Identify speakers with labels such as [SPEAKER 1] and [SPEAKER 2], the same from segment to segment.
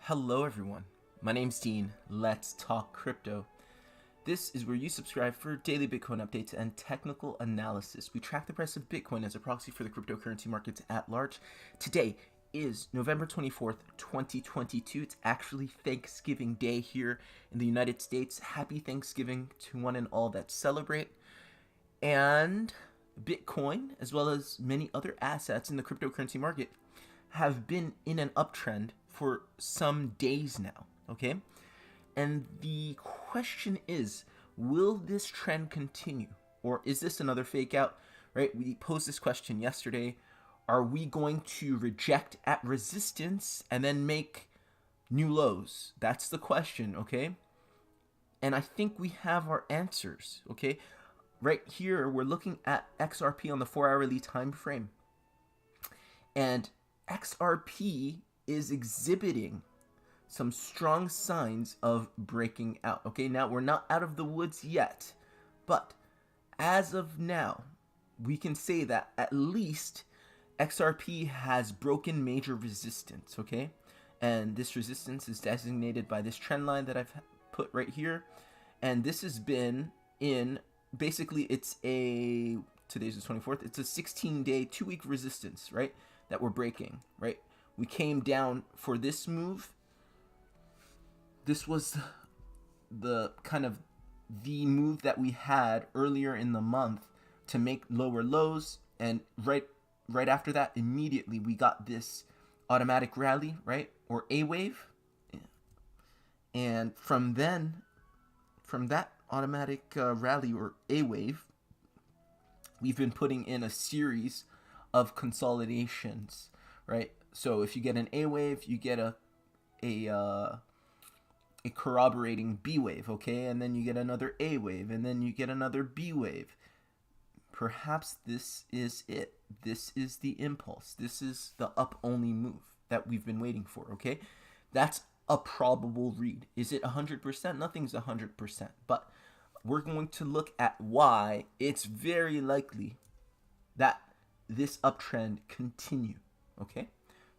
[SPEAKER 1] Hello everyone, my name's Dean. Let's talk crypto. This is where you subscribe for daily Bitcoin updates and technical analysis. We track the price of Bitcoin as a proxy for the cryptocurrency markets at large. Today is November 24th, 2022. It's actually Thanksgiving Day here in the United States. Happy Thanksgiving to one and all that celebrate. And Bitcoin, as well as many other assets in the cryptocurrency market, have been in an uptrend for some days now, okay? And the question is, will this trend continue? Or is this another fake out, right? We posed this question yesterday. Are we going to reject at resistance and then make new lows? That's the question, okay? And I think we have our answers, okay? Right here, we're looking at XRP on the 4-hourly time frame. And XRP is exhibiting some strong signs of breaking out. Okay, now we're not out of the woods yet, but as of now, we can say that at least XRP has broken major resistance, okay? And this resistance is designated by this trend line that I've put right here. And this has been in, basically today's the 24th, it's a 16-day, 2-week resistance, right? That we're breaking, right? We came down for this move. This was the kind of the move that we had earlier in the month to make lower lows, and right after that, immediately we got this automatic rally, right, or A wave, and from that automatic rally or A wave, we've been putting in a series of consolidations, right? So if you get an A wave, you get a corroborating B wave, okay? And then you get another A wave, and then you get another B wave. Perhaps this is it. This is the impulse. This is the up-only move that we've been waiting for, okay? That's a probable read. Is it 100%? Nothing's 100%. But we're going to look at why it's very likely that this uptrend continue, okay?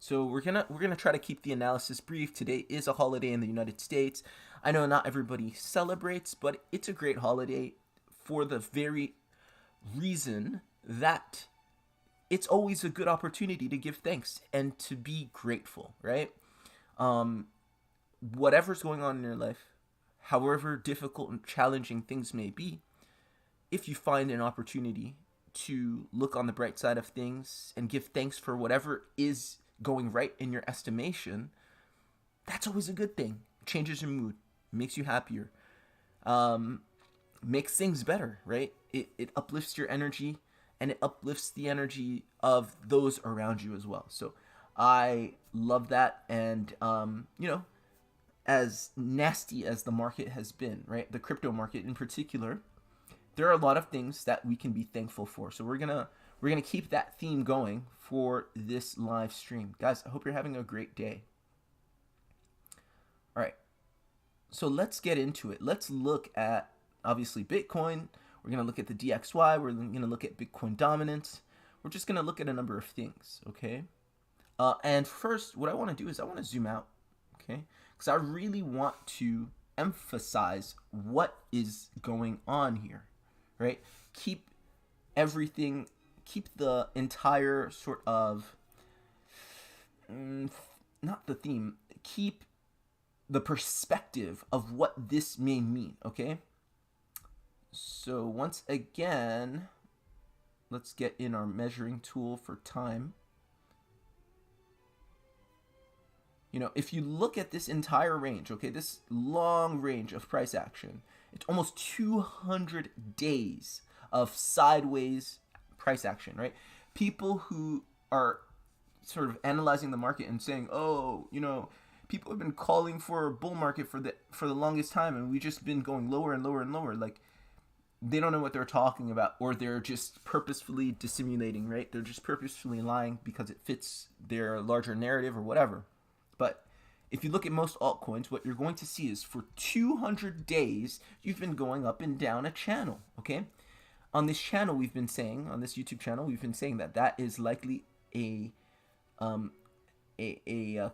[SPEAKER 1] So we're gonna try to keep the analysis brief. Today is a holiday in the United States. I know not everybody celebrates, but it's a great holiday for the very reason that it's always a good opportunity to give thanks and to be grateful, right? Whatever's going on in your life, however difficult and challenging things may be, if you find an opportunity to look on the bright side of things and give thanks for whatever is going right in your estimation, that's always a good thing. It changes your mood, makes you happier, makes things better, right? It uplifts your energy, and it uplifts the energy of those around you as well. So I love that. And as nasty as the market has been, right, the crypto market in particular, there are a lot of things that we can be thankful for. So we're gonna keep that theme going for this live stream. Guys, I hope you're having a great day. All right, so let's get into it. Let's look at, obviously, Bitcoin. We're gonna look at the DXY. We're gonna look at Bitcoin dominance. We're just gonna look at a number of things, okay? And first, what I wanna do is I wanna zoom out, okay? Because I really want to emphasize what is going on here, right? Keep the entire sort of, not the theme, keep the perspective of what this may mean, okay? So once again, let's get in our measuring tool for time. If you look at this entire range, okay, this long range of price action, it's almost 200 days of sideways price action, right? People who are sort of analyzing the market and saying, oh, people have been calling for a bull market for the longest time, and we've just been going lower and lower and lower. Like, they don't know what they're talking about, or they're just purposefully dissimulating, right? They're just purposefully lying because it fits their larger narrative or whatever. But if you look at most altcoins, what you're going to see is for 200 days, you've been going up and down a channel, okay? On this channel, we've been saying, on this YouTube channel, we've been saying that is likely a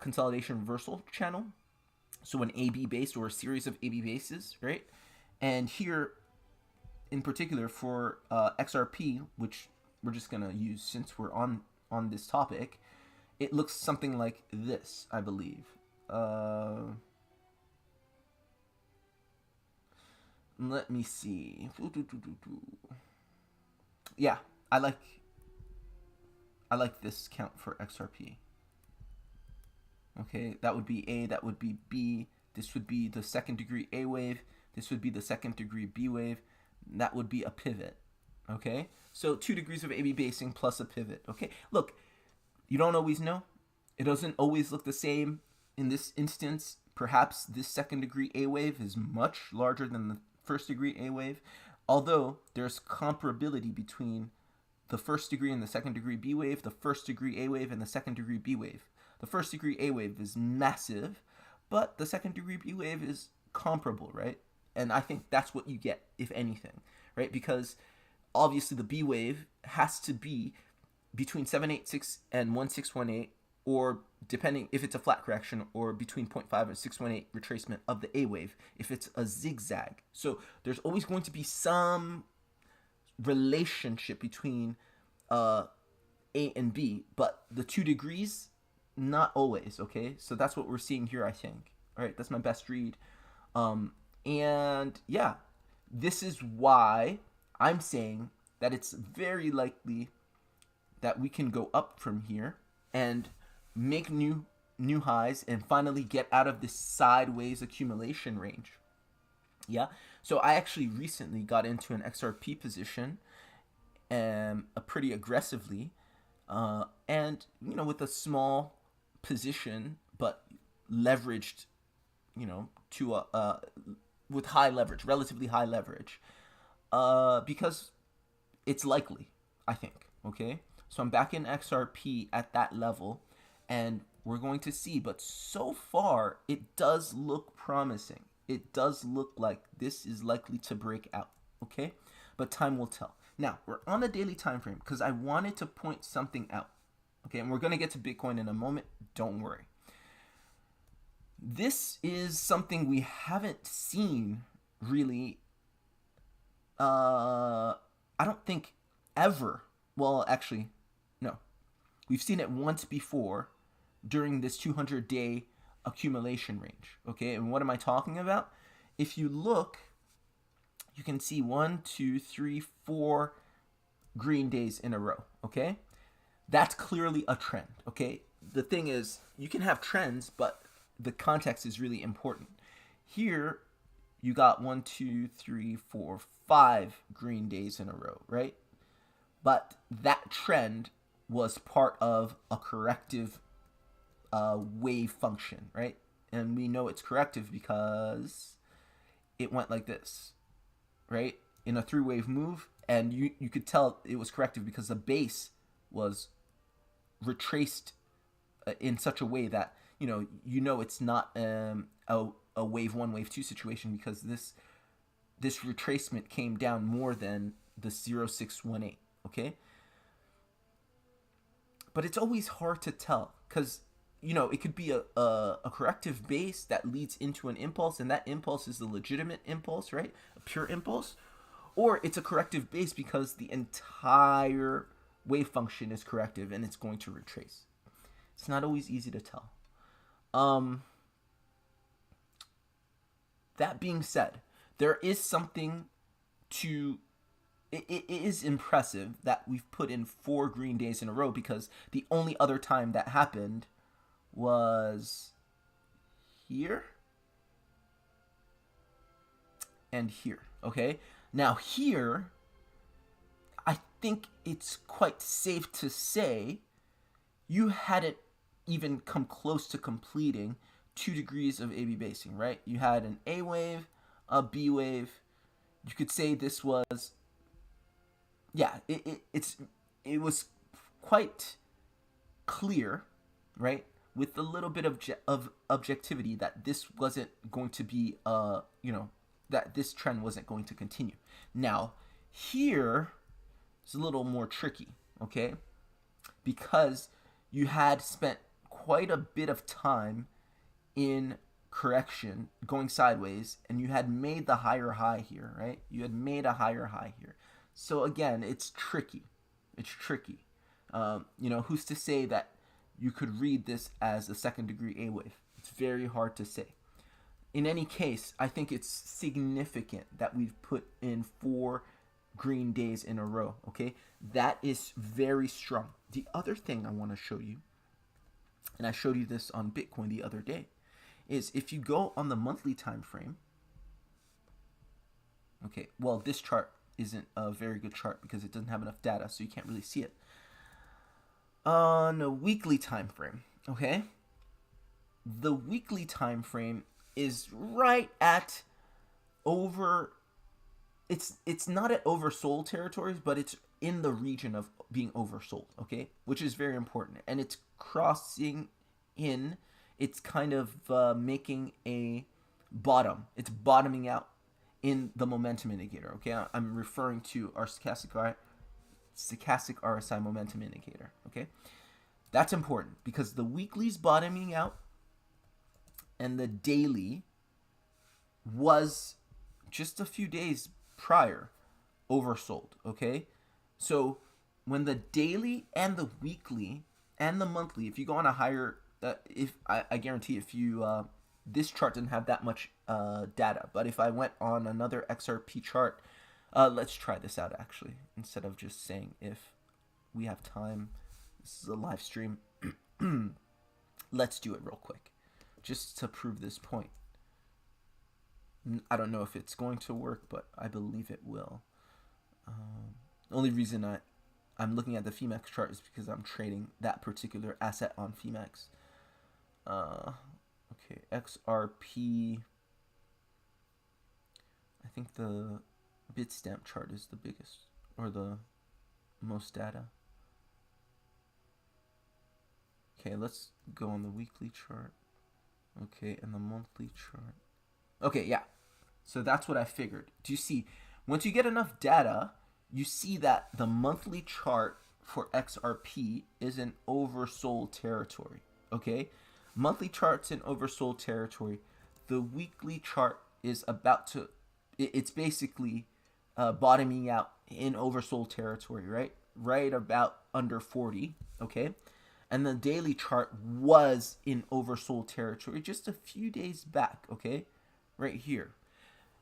[SPEAKER 1] consolidation reversal channel, So an AB base or a series of AB bases, right? And here, in particular, for XRP, which we're just gonna use since we're on this topic, it looks something like this, I believe. Let me see. Yeah, I like this count for XRP. Okay, that would be A, that would be B. This would be the second degree A wave. This would be the second degree B wave. That would be a pivot. Okay, so 2 degrees of AB basing plus a pivot. Okay, look, you don't always know. It doesn't always look the same. In this instance, perhaps this second degree A wave is much larger than the first degree A wave, although there's comparability between the first degree and the second degree B wave, the first degree A wave and the second degree B wave. The first degree A wave is massive, but the second degree B wave is comparable, right? And I think that's what you get, if anything, right? Because obviously the B wave has to be between 786 and 1618, or depending if it's a flat correction, or between 0.5 and 618 retracement of the A wave if it's a zigzag. So there's always going to be some relationship between A and B, but the 2 degrees, not always. Okay, so that's what we're seeing here, I think. All right, that's my best read. And yeah, this is why I'm saying that it's very likely that we can go up from here and make new highs and finally get out of this sideways accumulation range. Yeah, so I actually recently got into an XRP position, pretty aggressively, and with a small position, but leveraged, to with high leverage, relatively high leverage, because it's likely, I think. Okay, so I'm back in XRP at that level, and we're going to see. But so far, it does look promising. It does look like this is likely to break out. Okay, but time will tell. Now we're on a daily time frame because I wanted to point something out. Okay, and we're gonna get to Bitcoin in a moment. Don't worry. This is something we haven't seen really. I don't think ever. Well, actually, no. We've seen it once before during this 200-day accumulation range. Okay, and what am I talking about? If you look, you can see 1, 2, 3, 4 green days in a row. Okay, that's clearly a trend. Okay, the thing is, you can have trends, but the context is really important. Here, you got 1, 2, 3, 4, 5 green days in a row, right? But that trend was part of a corrective wave function, right? And we know it's corrective because it went like this, right? In a 3-wave move, and you could tell it was corrective because the base was retraced in such a way that it's not a wave 1, wave 2 situation, because this retracement came down more than the 0618. Okay, but it's always hard to tell because it could be a corrective base that leads into an impulse, and that impulse is the legitimate impulse, right? A pure impulse, or it's a straight base because the entire wave function is corrective and it's going to retrace. It's not always easy to tell. That being said, there is something to it is impressive that we've put in 4 green days in a row, because the only other time that happened was here and here. Okay, now here, I think it's quite safe to say you hadn't even come close to completing 2 degrees of AB basing, right? You had an A wave, a B wave. You could say this was, it was quite clear, right, with a little bit of objectivity, that this wasn't going to be that this trend wasn't going to continue. Now here is a little more tricky, okay, because you had spent quite a bit of time in correction going sideways, and you had made the higher high here, right? You had made a higher high here. So again, it's tricky. It's tricky. Who's to say that you could read this as a second degree A wave? It's very hard to say. In any case, I think it's significant that we've put in 4 green days in a row, okay? That is very strong. The other thing I want to show you, and I showed you this on Bitcoin the other day, is if you go on the monthly time frame, okay, well, this chart isn't a very good chart because it doesn't have enough data, so you can't really see it. On a weekly time frame, okay, the weekly time frame is right at over, it's not at oversold territories, but it's in the region of being oversold, okay, which is very important. And it's crossing in, it's kind of making a bottom. It's bottoming out in the momentum indicator, okay? I'm referring to our stochastic RSI momentum indicator, okay? That's important because the weekly's bottoming out and the daily was just a few days prior oversold, okay? So when the daily and the weekly and the monthly, if you go on a higher, I guarantee if you, this chart didn't have that much data, but if I went on another XRP chart, let's try this out actually, instead of just saying if we have time. This is a live stream. Let's do it real quick, just to prove this point. I don't know if it's going to work, but I believe it will. The only reason I'm looking at the Phemex chart is because I'm trading that particular asset on Phemex. Okay, XRP. I think the Bitstamp chart is the biggest, or the most data. Okay, let's go on the weekly chart. Okay, and the monthly chart. Okay, yeah. So that's what I figured. Do you see? Once you get enough data, you see that the monthly chart for XRP is in oversold territory. Okay? Monthly chart's in oversold territory. The weekly chart is about to, it's basically bottoming out in oversold territory, right? Right about under 40, okay? And the daily chart was in oversold territory just a few days back, okay? Right here.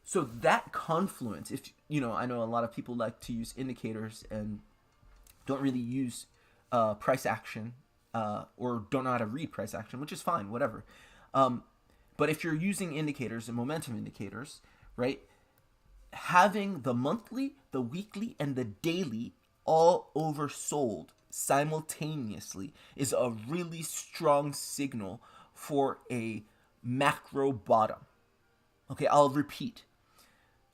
[SPEAKER 1] So that confluence, if I know a lot of people like to use indicators and don't really use price action or don't know how to read price action, which is fine, whatever. But if you're using indicators and momentum indicators, right, having the monthly, the weekly, and the daily all oversold simultaneously is a really strong signal for a macro bottom. Okay, I'll repeat.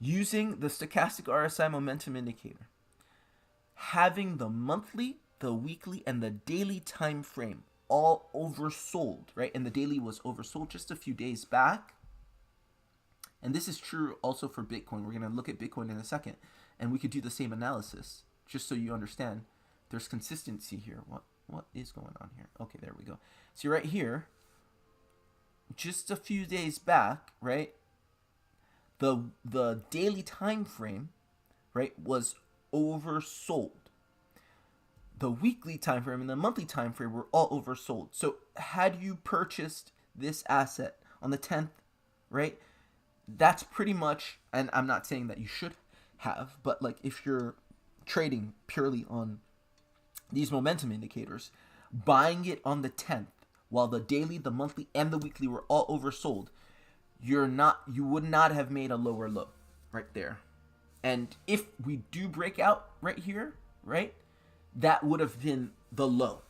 [SPEAKER 1] Using the stochastic RSI momentum indicator, having the monthly, the weekly, and the daily time frame all oversold, right? And the daily was oversold just a few days back. And this is true also for Bitcoin. We're going to look at Bitcoin in a second, and we could do the same analysis just so you understand there's consistency here. What is going on here? Okay, there we go. See right here, just a few days back, right? The daily time frame, right, was oversold. The weekly time frame and the monthly time frame were all oversold. So had you purchased this asset on the 10th, right, that's pretty much, and I'm not saying that you should have, but like if you're trading purely on these momentum indicators, buying it on the 10th while the daily, the monthly, and the weekly were all oversold, you would not have made a lower low right there. And if we do break out right here, right, that would have been the low,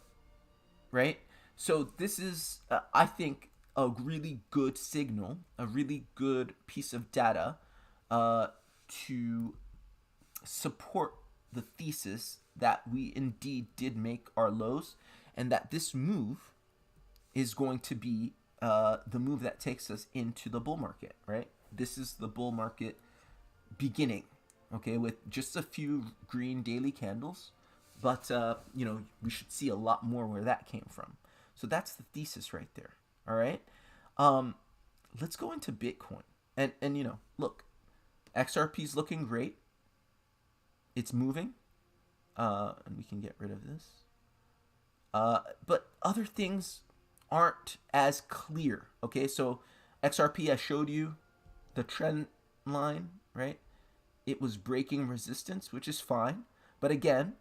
[SPEAKER 1] right? So this is, I think, a really good signal, a really good piece of data to support the thesis that we indeed did make our lows, and that this move is going to be the move that takes us into the bull market, right? This is the bull market beginning, okay, with just a few green daily candles, but we should see a lot more where that came from. So that's the thesis right there. All right. let's go into Bitcoin. And you know, look, XRP is looking great. It's moving. And we can get rid of this. But other things aren't as clear. Okay, so XRP, I showed you the trend line, right? It was breaking resistance, which is fine. But again,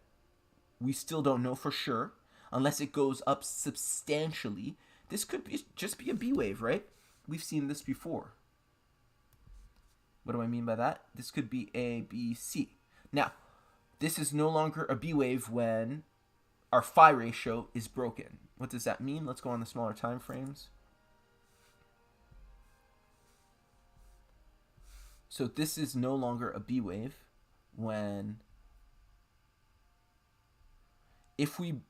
[SPEAKER 1] we still don't know for sure unless it goes up substantially. This could just be a B wave, right? We've seen this before. What do I mean by that? This could be A, B, C. Now, this is no longer a B wave when our phi ratio is broken. What does that mean? Let's go on the smaller time frames. So this is no longer a B wave when if we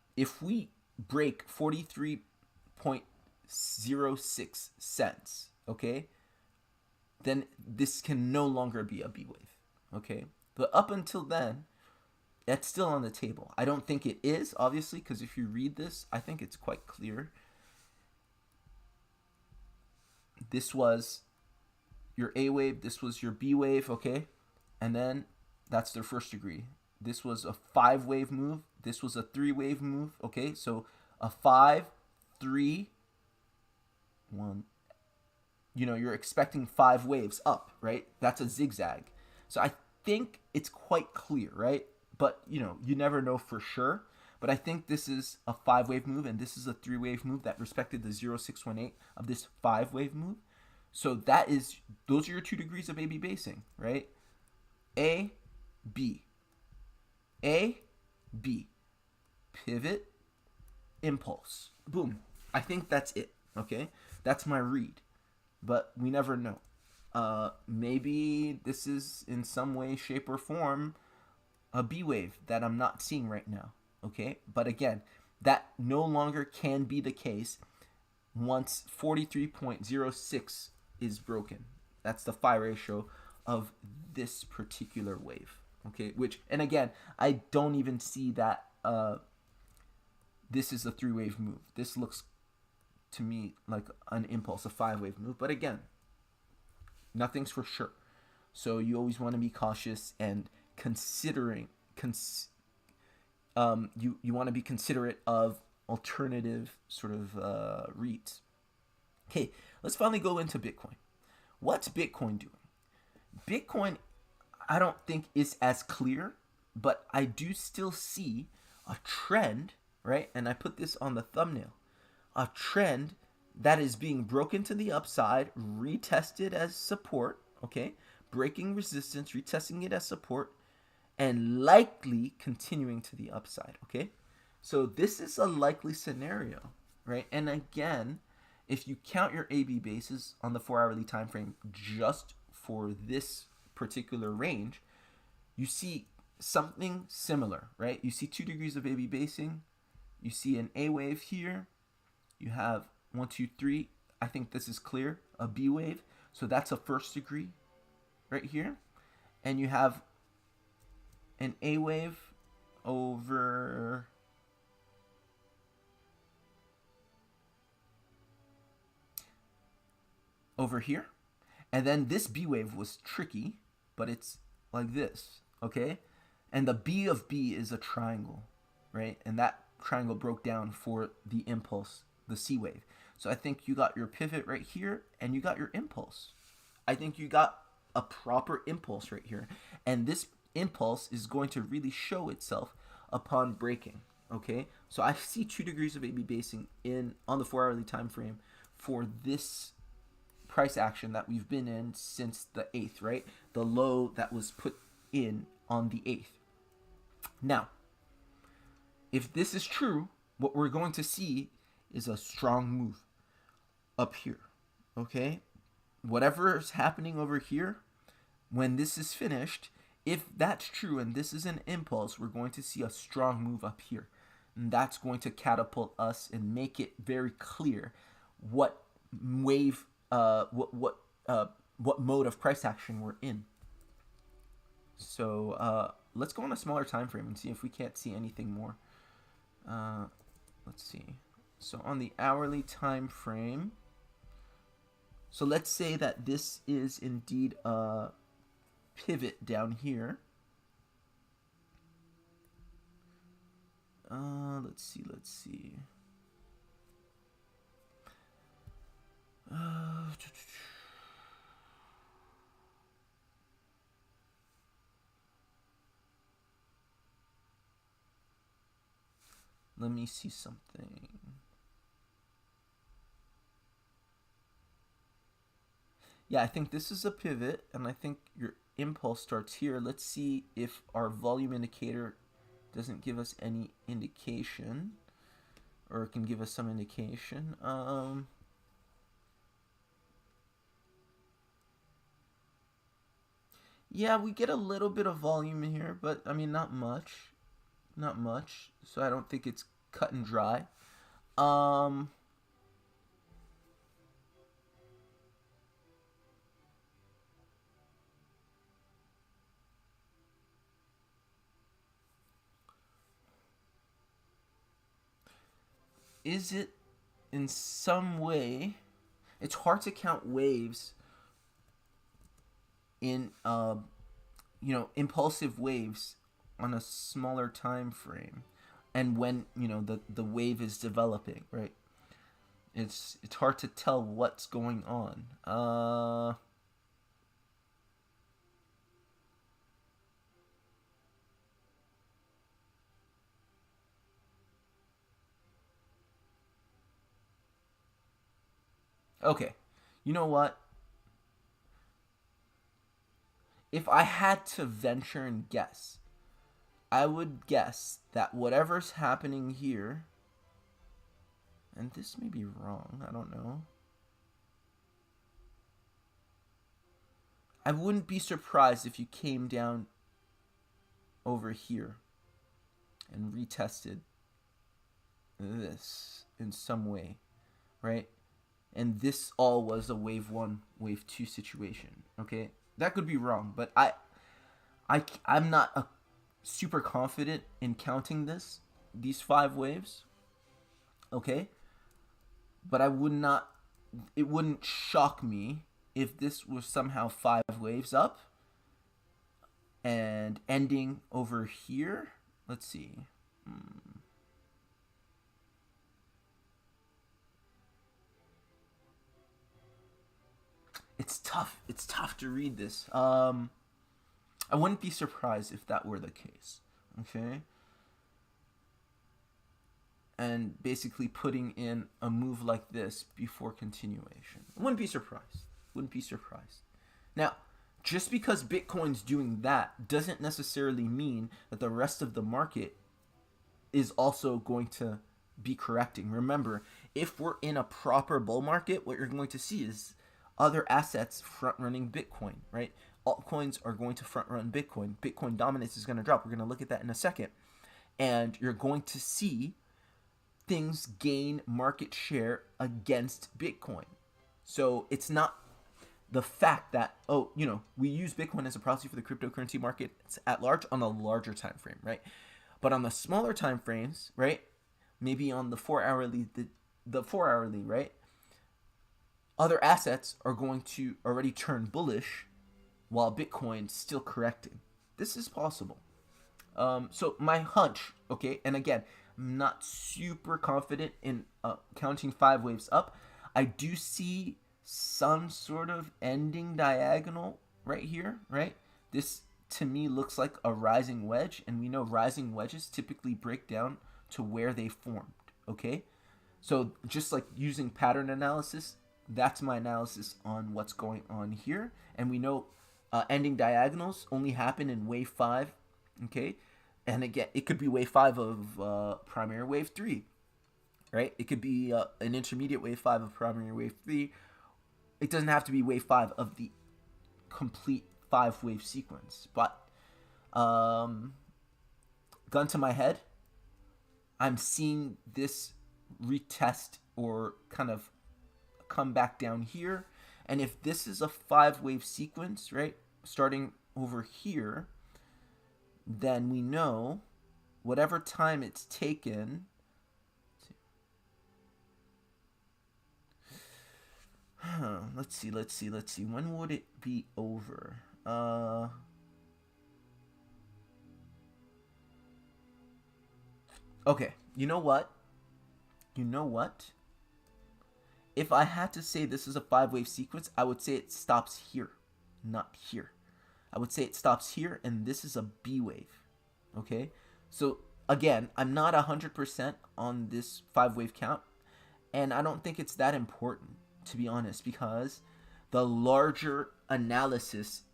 [SPEAKER 1] break 43.06 cents, okay, then this can no longer be a B wave, okay? But up until then, that's still on the table. I don't think it is, obviously, because if you read this, I think it's quite clear. This was your A wave, this was your B wave, okay? And then that's their first degree. This was a 5-wave move. This was a 3-wave move, okay? So a 5, 3, 1. You know, you're expecting 5 waves up, right? That's a zigzag. So I think it's quite clear, right? But, you know, you never know for sure. But I think this is a 5-wave move, and this is a 3-wave move that respected the 0.618 of this 5-wave move. So that is, those are your 2 degrees of A-B basing, right? A, B. A, B. Pivot, impulse. Boom. I think that's it, okay? That's my read. But we never know. Maybe this is in some way, shape, or form a B wave that I'm not seeing right now, okay? But again, that no longer can be the case once 43.06 is broken. That's the phi ratio of this particular wave, okay? Which, and again, I don't even see that this is a 3-wave move. This looks to me like an impulse, a 5-wave move. But again, nothing's for sure. So you always want to be cautious and considering, you want to be considerate of alternative sort of REITs. Okay, let's finally go into Bitcoin. What's Bitcoin doing? Bitcoin, I don't think is as clear, but I do still see a trend, right? And I put this on the thumbnail. A trend that is being broken to the upside, retested as support, okay? Breaking resistance, retesting it as support, and likely continuing to the upside, okay? So this is a likely scenario, right? And again, if you count your AB bases on the 4-hourly time frame just for this particular range, you see something similar, right? You see 2 degrees of AB basing. You see an A wave here. You have 1, 2, 3. I think this is clear. A B wave. So that's a first degree right here. And you have an A wave over here. And then this B wave was tricky, but it's like this, okay? And the B of B is a triangle, right? And that triangle broke down for the impulse, the C wave. So I think you got your pivot right here, and you got your impulse. I think you got a proper impulse right here. And this impulse is going to really show itself upon breaking, okay? So I see 2 degrees of AB basing on the 4-hourly time frame for this price action that we've been in since the 8th, right? The low that was put in on the 8th. Now, if this is true, what we're going to see is a strong move up here, okay? Whatever is happening over here, when this is finished, if that's true and this is an impulse, we're going to see a strong move up here. And that's going to catapult us and make it very clear what wave, what mode of price action we're in. So let's go on a smaller time frame and see if we can't see anything more. Let's see. So on the hourly time frame, So let's say that this is indeed a pivot down here. Let's see. Let me see something. Yeah, I think this is a pivot, and I think your impulse starts here. Let's see if our volume indicator doesn't give us any indication, or it can give us some indication. Yeah, we get a little bit of volume here, but I mean, not much. Not much. So I don't think it's cut and dry. Is it in some way? It's hard to count waves in impulsive waves on a smaller time frame, and when the wave is developing, right? It's hard to tell what's going on. Okay, you know what? If I had to venture and guess, I would guess that whatever's happening here, and this may be wrong, I don't know. I wouldn't be surprised if you came down over here and retested this in some way, right? And this all was a wave 1, wave 2 situation, okay? That could be wrong, but I'm not super confident in counting these 5 waves, okay? But it wouldn't shock me if this was somehow 5 waves up and ending over here. Let's see. It's tough. It's tough to read this. I wouldn't be surprised if that were the case. Okay? And basically putting in a move like this before continuation. Wouldn't be surprised. Wouldn't be surprised. Now, just because Bitcoin's doing that doesn't necessarily mean that the rest of the market is also going to be correcting. Remember, if we're in a proper bull market, what you're going to see is other assets front running Bitcoin, right? Altcoins are going to front run Bitcoin. Bitcoin dominance is going to drop. We're going to look at that in a second. And you're going to see things gain market share against Bitcoin. So it's not the fact that, we use Bitcoin as a proxy for the cryptocurrency market at large on a larger time frame, right? But on the smaller time frames, right? Maybe on the 4-hourly, the 4-hourly, right? Other assets are going to already turn bullish while Bitcoin's still correcting. This is possible. So my hunch, okay, and again, I'm not super confident in counting 5 waves up. I do see some sort of ending diagonal right here, right? This to me looks like a rising wedge, and we know rising wedges typically break down to where they formed, okay? So just like using pattern analysis, that's my analysis on what's going on here. And we know ending diagonals only happen in wave 5, okay? And again, it could be wave 5 of primary wave 3, right? It could be an intermediate wave 5 of primary wave 3. It doesn't have to be wave 5 of the complete 5-wave sequence. But gun to my head, I'm seeing this retest or kind of come back down here. And if this is a 5-wave sequence, right, starting over here, then we know whatever time it's taken. let's see. When would it be over? Okay, you know what? If I had to say this is a 5-wave sequence, I would say it stops here, not here. I would say it stops here, and this is a B wave. Okay? So, again, I'm not 100% on this 5-wave count, and I don't think it's that important, to be honest, because the larger analysis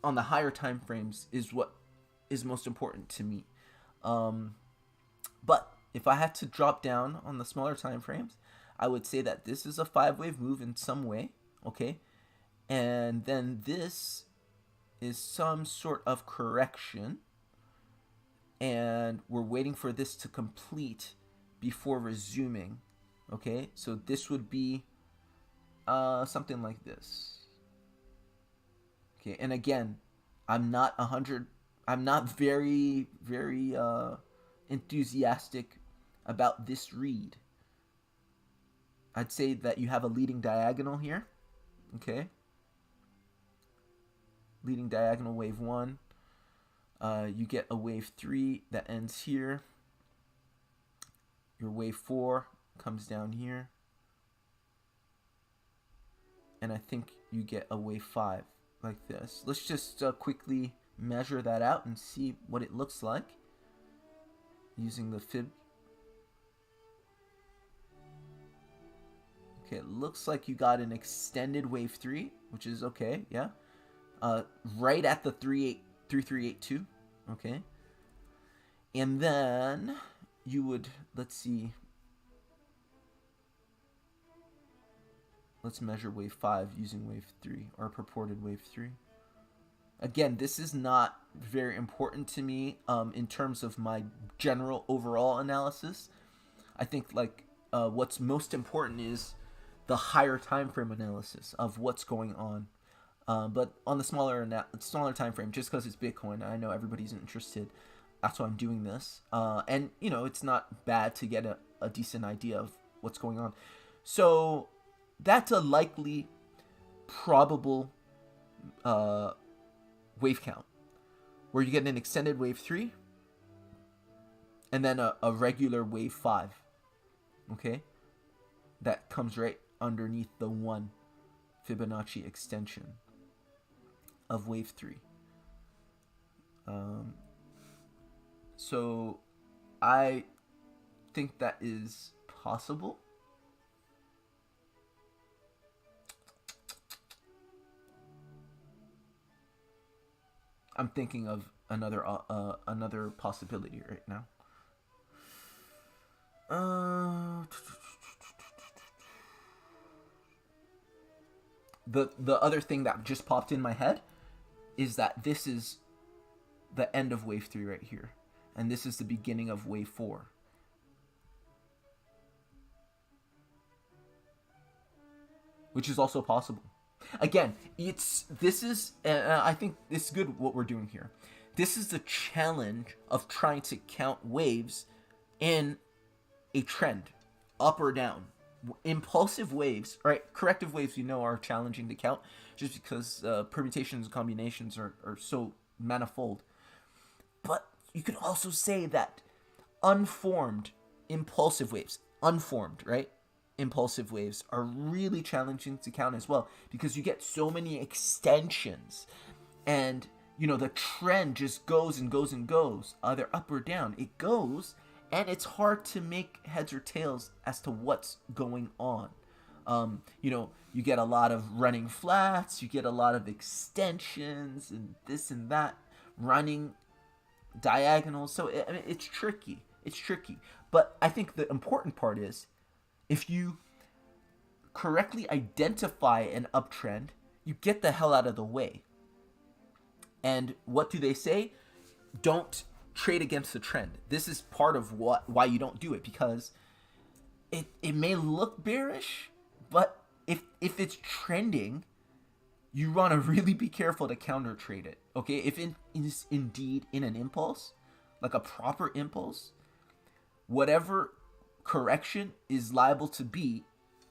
[SPEAKER 1] on the higher time frames is what is most important to me. But if I had to drop down on the smaller time frames, I would say that this is a 5-wave move in some way, okay? And then this is some sort of correction, and we're waiting for this to complete before resuming, okay? So this would be something like this. Okay, and again, I'm not very enthusiastic about this read. I'd say that you have a leading diagonal here. Okay. Leading diagonal wave 1. You get a wave 3 that ends here. Your wave 4 comes down here. And I think you get a wave 5 like this. Let's just quickly measure that out and see what it looks like using the fib. Okay, it looks like you got an extended wave 3, which is okay, yeah. Right at the 3382, okay. And then you would, let's see. Let's measure wave 5 using wave 3, or purported wave 3. Again, this is not very important to me in terms of my general overall analysis. I think like what's most important is the higher time frame analysis of what's going on. But on the smaller time frame, just because it's Bitcoin, I know everybody's interested. That's why I'm doing this. And, you know, it's not bad to get a decent idea of what's going on. So that's a likely, probable wave count, where you get an extended wave 3 and then a regular wave 5. Okay? That comes right underneath the 1 Fibonacci extension of wave 3. So I think that is possible. I'm thinking of another possibility right now. The other thing that just popped in my head is that this is the end of wave 3 right here, and this is the beginning of wave 4. Which is also possible. Again, I think this is good what we're doing here. This is the challenge of trying to count waves in a trend, up or down. Impulsive waves, right? Corrective waves, you know, are challenging to count just because permutations and combinations are so manifold. But you could also say that unformed impulsive waves, right? Impulsive waves are really challenging to count as well, because you get so many extensions, and you know the trend just goes and goes and goes, either up or down. It goes, and it's hard to make heads or tails as to what's going on. You know, you get a lot of running flats, you get a lot of extensions, and this and that, running diagonals. So I mean, it's tricky. But I think the important part is, if you correctly identify an uptrend, you get the hell out of the way. And what do they say? Don't trade against the trend. This is part of why you don't do it, because it may look bearish, but if it's trending, you want to really be careful to counter trade it. Okay, if it is indeed in an impulse, like a proper impulse, whatever correction is liable to be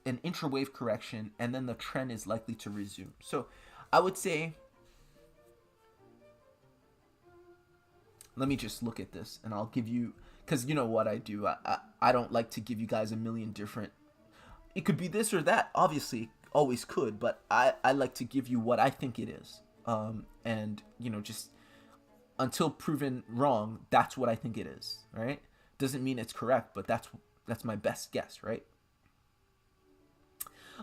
[SPEAKER 1] an intra-wave correction, and then the trend is likely to resume. So I would say, let me just look at this and I'll give you, because you know what I do. I don't like to give you guys a million different, it could be this or that, obviously, always could, but I like to give you what I think it is. And, you know, just until proven wrong, that's what I think it is, right? Doesn't mean it's correct, but that's my best guess, right?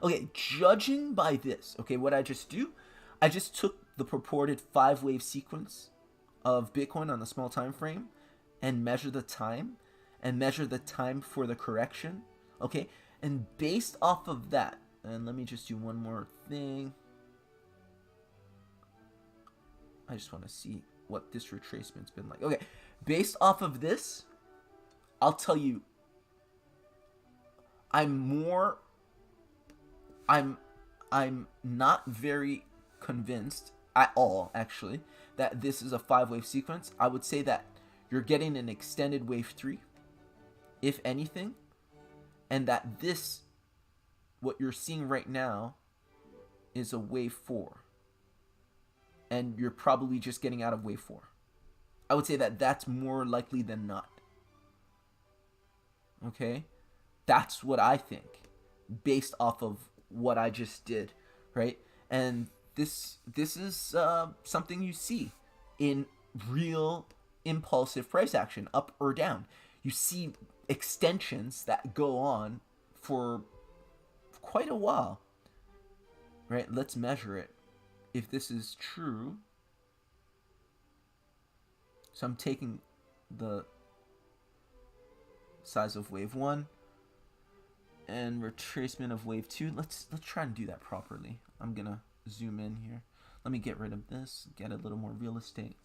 [SPEAKER 1] Okay, judging by this, okay, what I just do, I just took the purported 5-wave sequence of Bitcoin on a small time frame and measure the time for the correction, okay? And based off of that, and let me just do one more thing. I just want to see what this retracement's been like. Okay, based off of this, I'll tell you, I'm not very convinced at all, actually, that this is a 5-wave sequence. I would say that you're getting an extended wave 3, if anything, and that this, what you're seeing right now, is a wave 4, and you're probably just getting out of wave 4. I would say that that's more likely than not. Okay, that's what I think, based off of what I just did, right? And this is something you see in real impulsive price action, up or down. You see extensions that go on for quite a while, right? Let's measure it, if this is true. So I'm taking the size of wave 1 and retracement of wave 2. Let's try and do that properly. I'm gonna zoom in here. Let me get rid of this, get a little more real estate.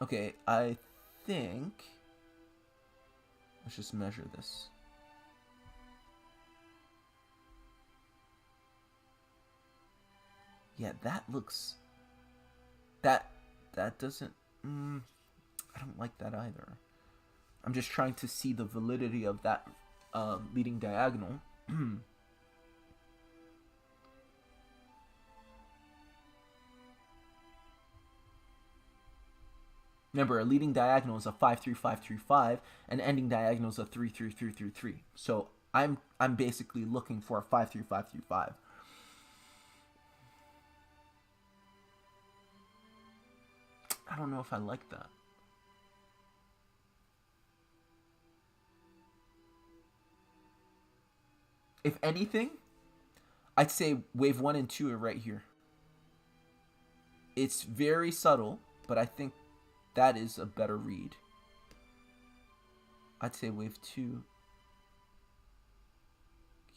[SPEAKER 1] Okay, I think, let's just measure this. Yeah, that looks, that doesn't, I don't like that either. I'm just trying to see the validity of that leading diagonal. Remember, a leading diagonal is a 5-3-5-3-5, and ending diagonal is a 3-3-3-3-3. So I'm basically looking for a 5-3-5-3-5. I don't know if I like that. If anything, I'd say wave 1 and 2 are right here. It's very subtle, but I think that is a better read. I'd say wave 2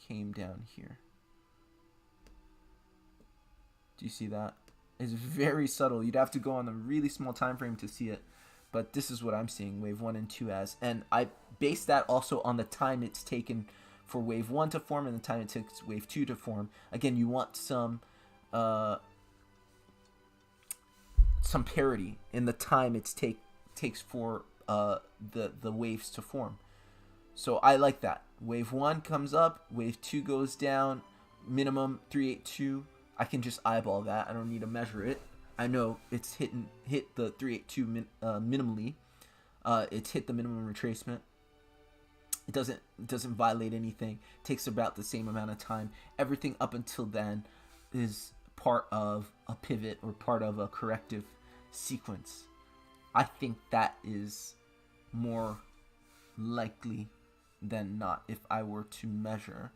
[SPEAKER 1] came down here. Do you see that? It's very subtle. You'd have to go on a really small time frame to see it. But this is what I'm seeing wave 1 and 2 as. And I base that also on the time it's taken for wave 1 to form and the time it takes wave 2 to form. Again, you want some parity in the time it takes for the waves to form. So I like that. Wave 1 comes up, wave 2 goes down, minimum 382. I can just eyeball that. I don't need to measure it. I know it's hit the 382 minimally. It's hit the minimum retracement. It doesn't violate anything. It takes about the same amount of time. Everything up until then is part of a pivot or part of a corrective sequence. I think that is more likely than not if I were to measure.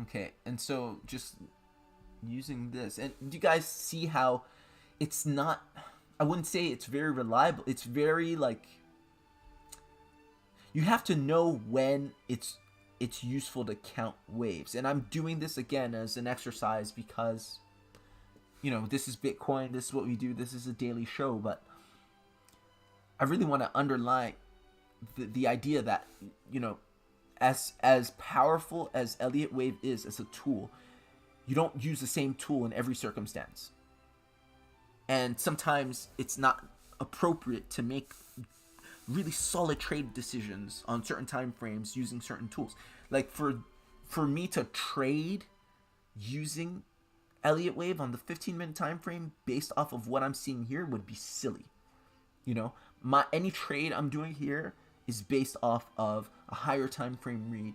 [SPEAKER 1] Okay, and so just using this, and do you guys see how it's not, I wouldn't say it's very reliable, it's very like, you have to know when it's useful to count waves. And I'm doing this again as an exercise because, you know, this is Bitcoin, this is what we do, this is a daily show, but I really want to underline the idea that, you know, as powerful as Elliott Wave is as a tool, you don't use the same tool in every circumstance. And sometimes it's not appropriate to make really solid trade decisions on certain time frames using certain tools. Like for me to trade using Elliott Wave on the 15-minute time frame based off of what I'm seeing here would be silly. You know, any trade I'm doing here is based off of a higher time frame read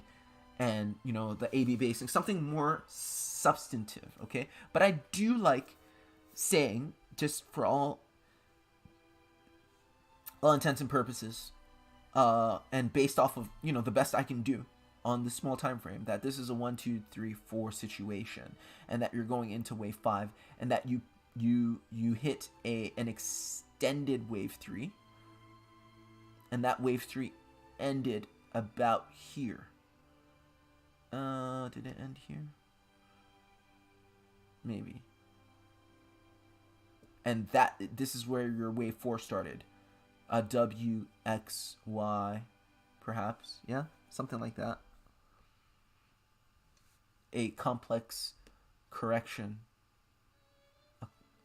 [SPEAKER 1] and, you know, the AB basing, something more substantive, okay? But I do like saying, just for all intents and purposes, and based off of, you know, the best I can do on this small time frame, that this is a 1, 2, 3, 4 situation, and that you're going into wave 5, and that you hit an extended wave 3, and that wave 3 ended about here. Did it end here? Maybe. And this is where your wave 4 started. A W, X, Y, perhaps. Yeah, something like that. A complex correction.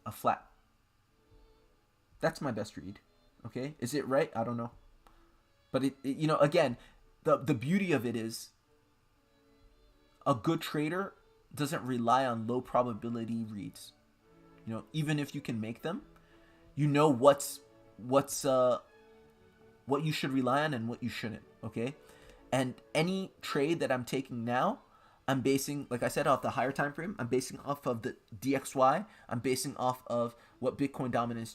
[SPEAKER 1] A flat. That's my best read. Okay? Is it right? I don't know. But it you know, again, the beauty of it is a good trader doesn't rely on low probability reads. You know, even if you can make them, you know what you should rely on and what you shouldn't, okay? And any trade that I'm taking now, I'm basing, like I said, off the higher time frame. I'm basing off of the DXY. I'm basing off of what Bitcoin dominance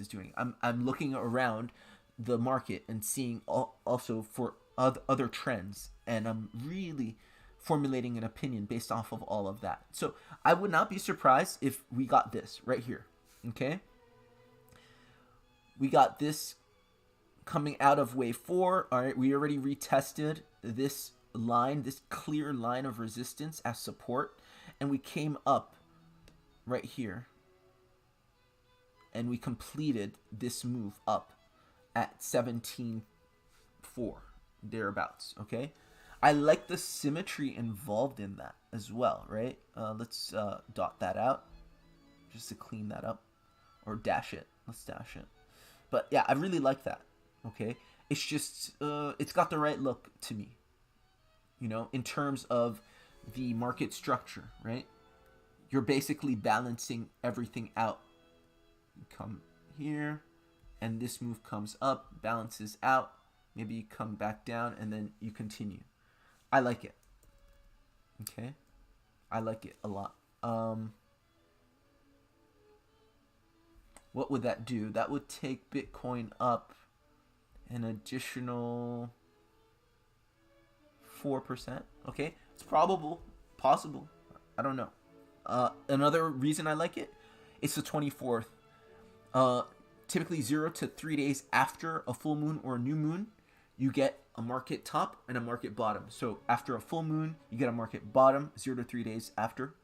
[SPEAKER 1] is doing. I'm looking around the market and seeing also for other trends, and I'm really formulating an opinion based off of all of that. So I would not be surprised if we got this right here, okay? We got this coming out of wave 4. All right, we already retested this line, this clear line of resistance as support, and we came up right here, and we completed this move up at 17.4 thereabouts, okay? I like the symmetry involved in that as well, right? Let's dot that out just to clean that up, or dash it. Let's dash it. But yeah, I really like that, okay? It's just, it's got the right look to me, you know, in terms of the market structure, right? You're basically balancing everything out. You come here, and this move comes up, balances out. Maybe you come back down, and then you continue. I like it. Okay? I like it a lot. What would that do? That would take Bitcoin up an additional 4%. Okay? It's possible. I don't know. Another reason I like it, it's the 24th. Typically 0 to 3 days after a full moon or a new moon, you get a market top and a market bottom. So after a full moon, you get a market bottom 0 to 3 days after.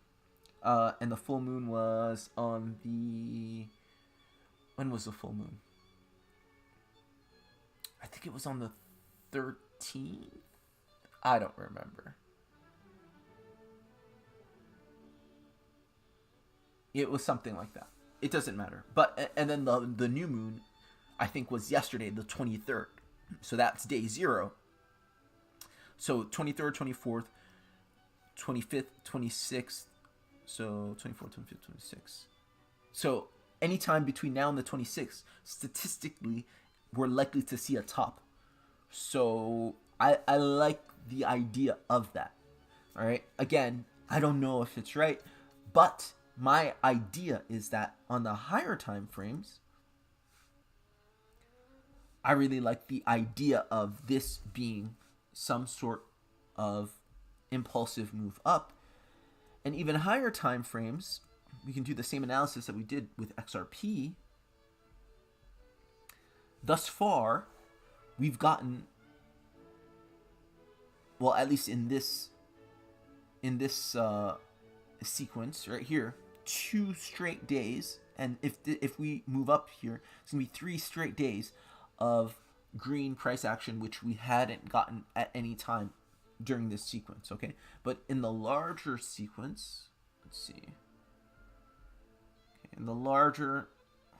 [SPEAKER 1] And the full moon was on the... When was the full moon? I think it was on the 13th. I don't remember. It was something like that. It doesn't matter. But and then the new moon, I think, was yesterday, the 23rd. So that's day 0. So 23rd, 24th, 25th, 26th. So 24th, 25th, 26th. So anytime between now and the 26th, statistically, we're likely to see a top. So I like the idea of that. All right. Again, I don't know if it's right, but my idea is that on the higher time frames, I really like the idea of this being some sort of impulsive move up. And even higher time frames, we can do the same analysis that we did with XRP. Thus far, we've gotten, well, at least in this sequence right here, 2 straight days, and if we move up here, it's gonna be 3 straight days of green price action, which we hadn't gotten at any time during this sequence, okay? But in the larger sequence, let's see. Okay, in the larger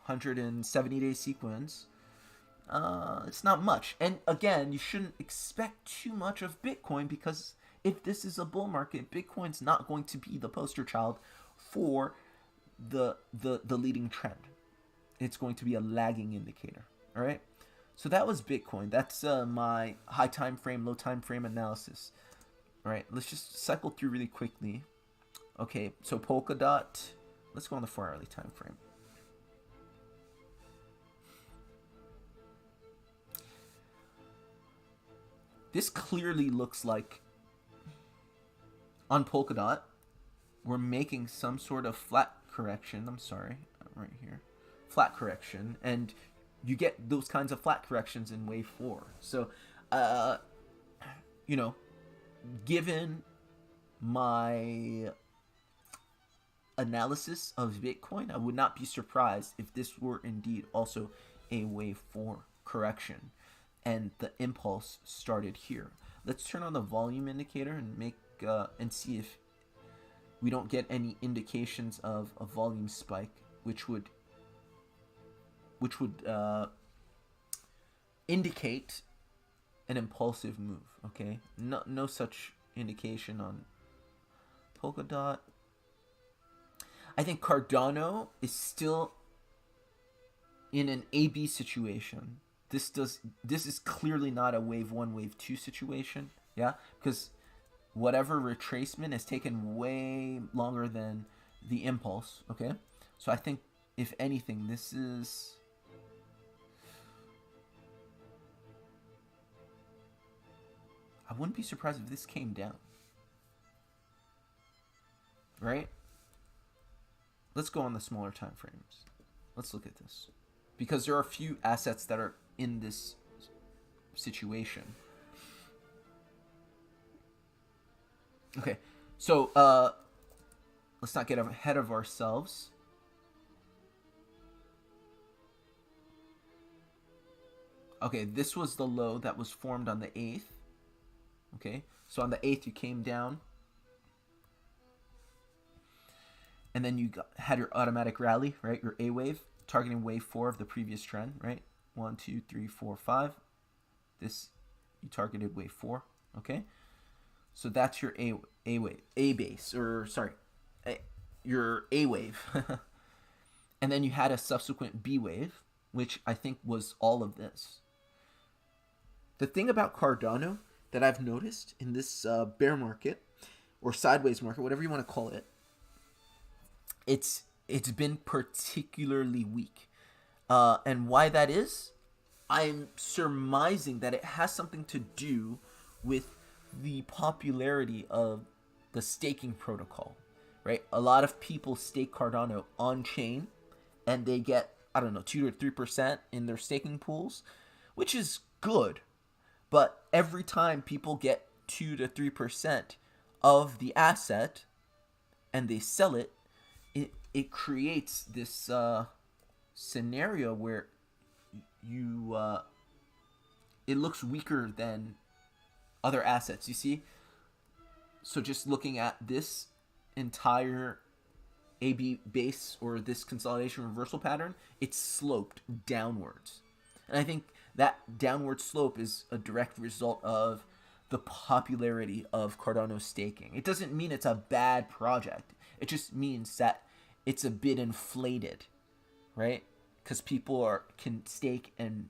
[SPEAKER 1] 170-day sequence, it's not much. And again, you shouldn't expect too much of Bitcoin, because if this is a bull market, Bitcoin's not going to be the poster child for the leading trend. It's going to be a lagging indicator. All right. So that was Bitcoin. That's my high time frame, low time frame analysis. All right. Let's just cycle through really quickly. Okay. So Polkadot. Let's go on the 4-hourly time frame. This clearly looks like on Polkadot, we're making some sort of flat correction. I'm sorry, right here. Flat correction. And you get those kinds of flat corrections in wave 4. So, you know, given my analysis of Bitcoin, I would not be surprised if this were indeed also a wave 4 correction and the impulse started here. Let's turn on the volume indicator and make and see if we don't get any indications of a volume spike, which would indicate an impulsive move. Okay, no such indication on Polkadot. I think Cardano is still in an AB situation. This is clearly not a wave 1, wave 2 situation. Yeah, because whatever retracement has taken way longer than the impulse. Okay, so I think if anything, this is I wouldn't be surprised if this came down. Right? Let's go on the smaller time frames. Let's look at this, because there are a few assets that are in this situation. Okay, so let's not get ahead of ourselves. Okay, this was the low that was formed on the 8th. Okay, so on the 8th you came down, and then you had your automatic rally, right? Your A wave, targeting wave 4 of the previous trend, right? 1, 2, 3, 4, 5. This, you targeted wave 4, okay? So that's your A wave, A base, or sorry, your A wave. And then you had a subsequent B wave, which I think was all of this. The thing about Cardano that I've noticed in this bear market or sideways market, whatever you want to call it, it's been particularly weak. And why that is, I'm surmising that it has something to do with the popularity of the staking protocol, right? A lot of people stake Cardano on chain, and they get, I don't know, 2 to 3% in their staking pools, which is good. But every time people get 2 to 3% of the asset and they sell it, it creates this scenario where you it looks weaker than other assets, you see? So just looking at this entire AB base, or this consolidation reversal pattern, it's sloped downwards. And I think that downward slope is a direct result of the popularity of Cardano staking. It doesn't mean it's a bad project. It just means that it's a bit inflated, right? Because people can stake and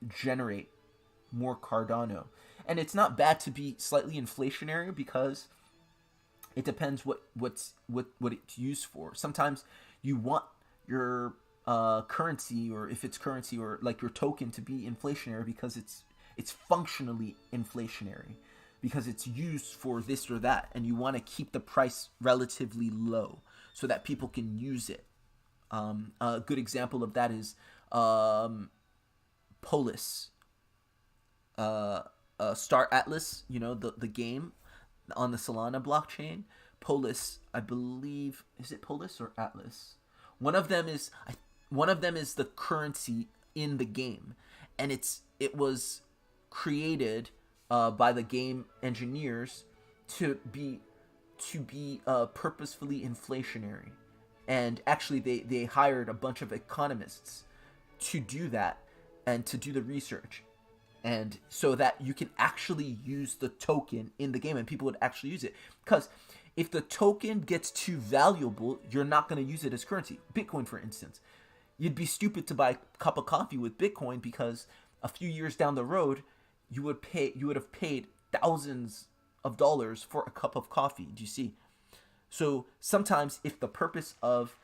[SPEAKER 1] generate more Cardano. And it's not bad to be slightly inflationary, because it depends what it's used for. Sometimes you want your currency, or if it's currency, or like your token, to be inflationary because it's functionally inflationary, because it's used for this or that, and you want to keep the price relatively low so that people can use it. A good example of that is Polis, Star Atlas, you know, the game on the Solana blockchain. Polis, I believe, is it Polis or Atlas? One of them is the currency in the game, and it was created by the game engineers to be purposefully inflationary. And actually, they hired a bunch of economists to do that and to do the research, and so that you can actually use the token in the game and people would actually use it. Because if the token gets too valuable, you're not going to use it as currency. Bitcoin, for instance, you'd be stupid to buy a cup of coffee with Bitcoin, because a few years down the road you would have paid thousands of dollars for a cup of coffee. Do you see? So sometimes, if the purpose of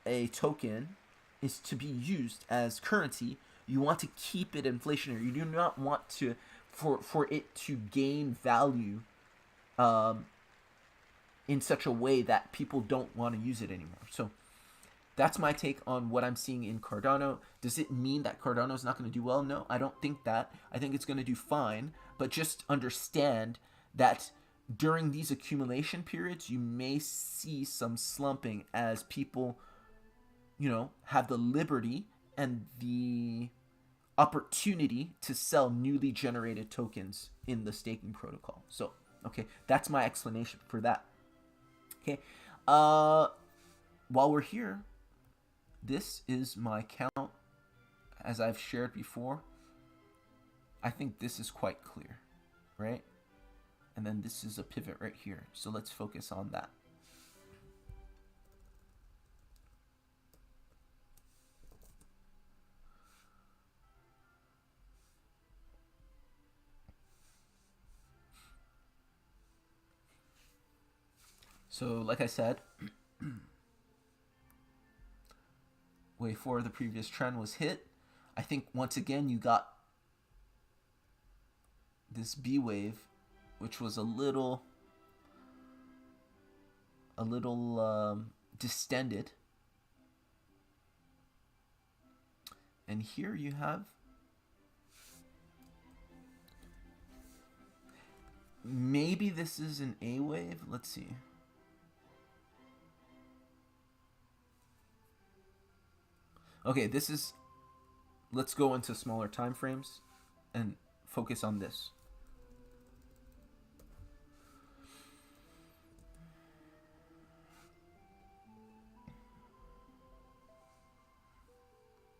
[SPEAKER 1] a token is to be used as currency, you want to keep it inflationary. You do not want to for it to gain value in such a way that people don't want to use it anymore. So that's my take on what I'm seeing in Cardano. Does it mean that Cardano is not going to do well? No, I don't think that. I think it's going to do fine, but just understand that during these accumulation periods, you may see some slumping as people, have the liberty and the opportunity to sell newly generated tokens in the staking protocol. So, okay, that's my explanation for that. Okay, while we're here, this is my count. As I've shared before, I think this is quite clear, right? And then this is a pivot right here. So let's focus on that. So like I said, wave 4 of the previous trend was hit. I think once again you got this B wave, which was a little distended. And here you have maybe this is an A wave. Let's see. Okay, this is, let's go into smaller time frames and focus on this.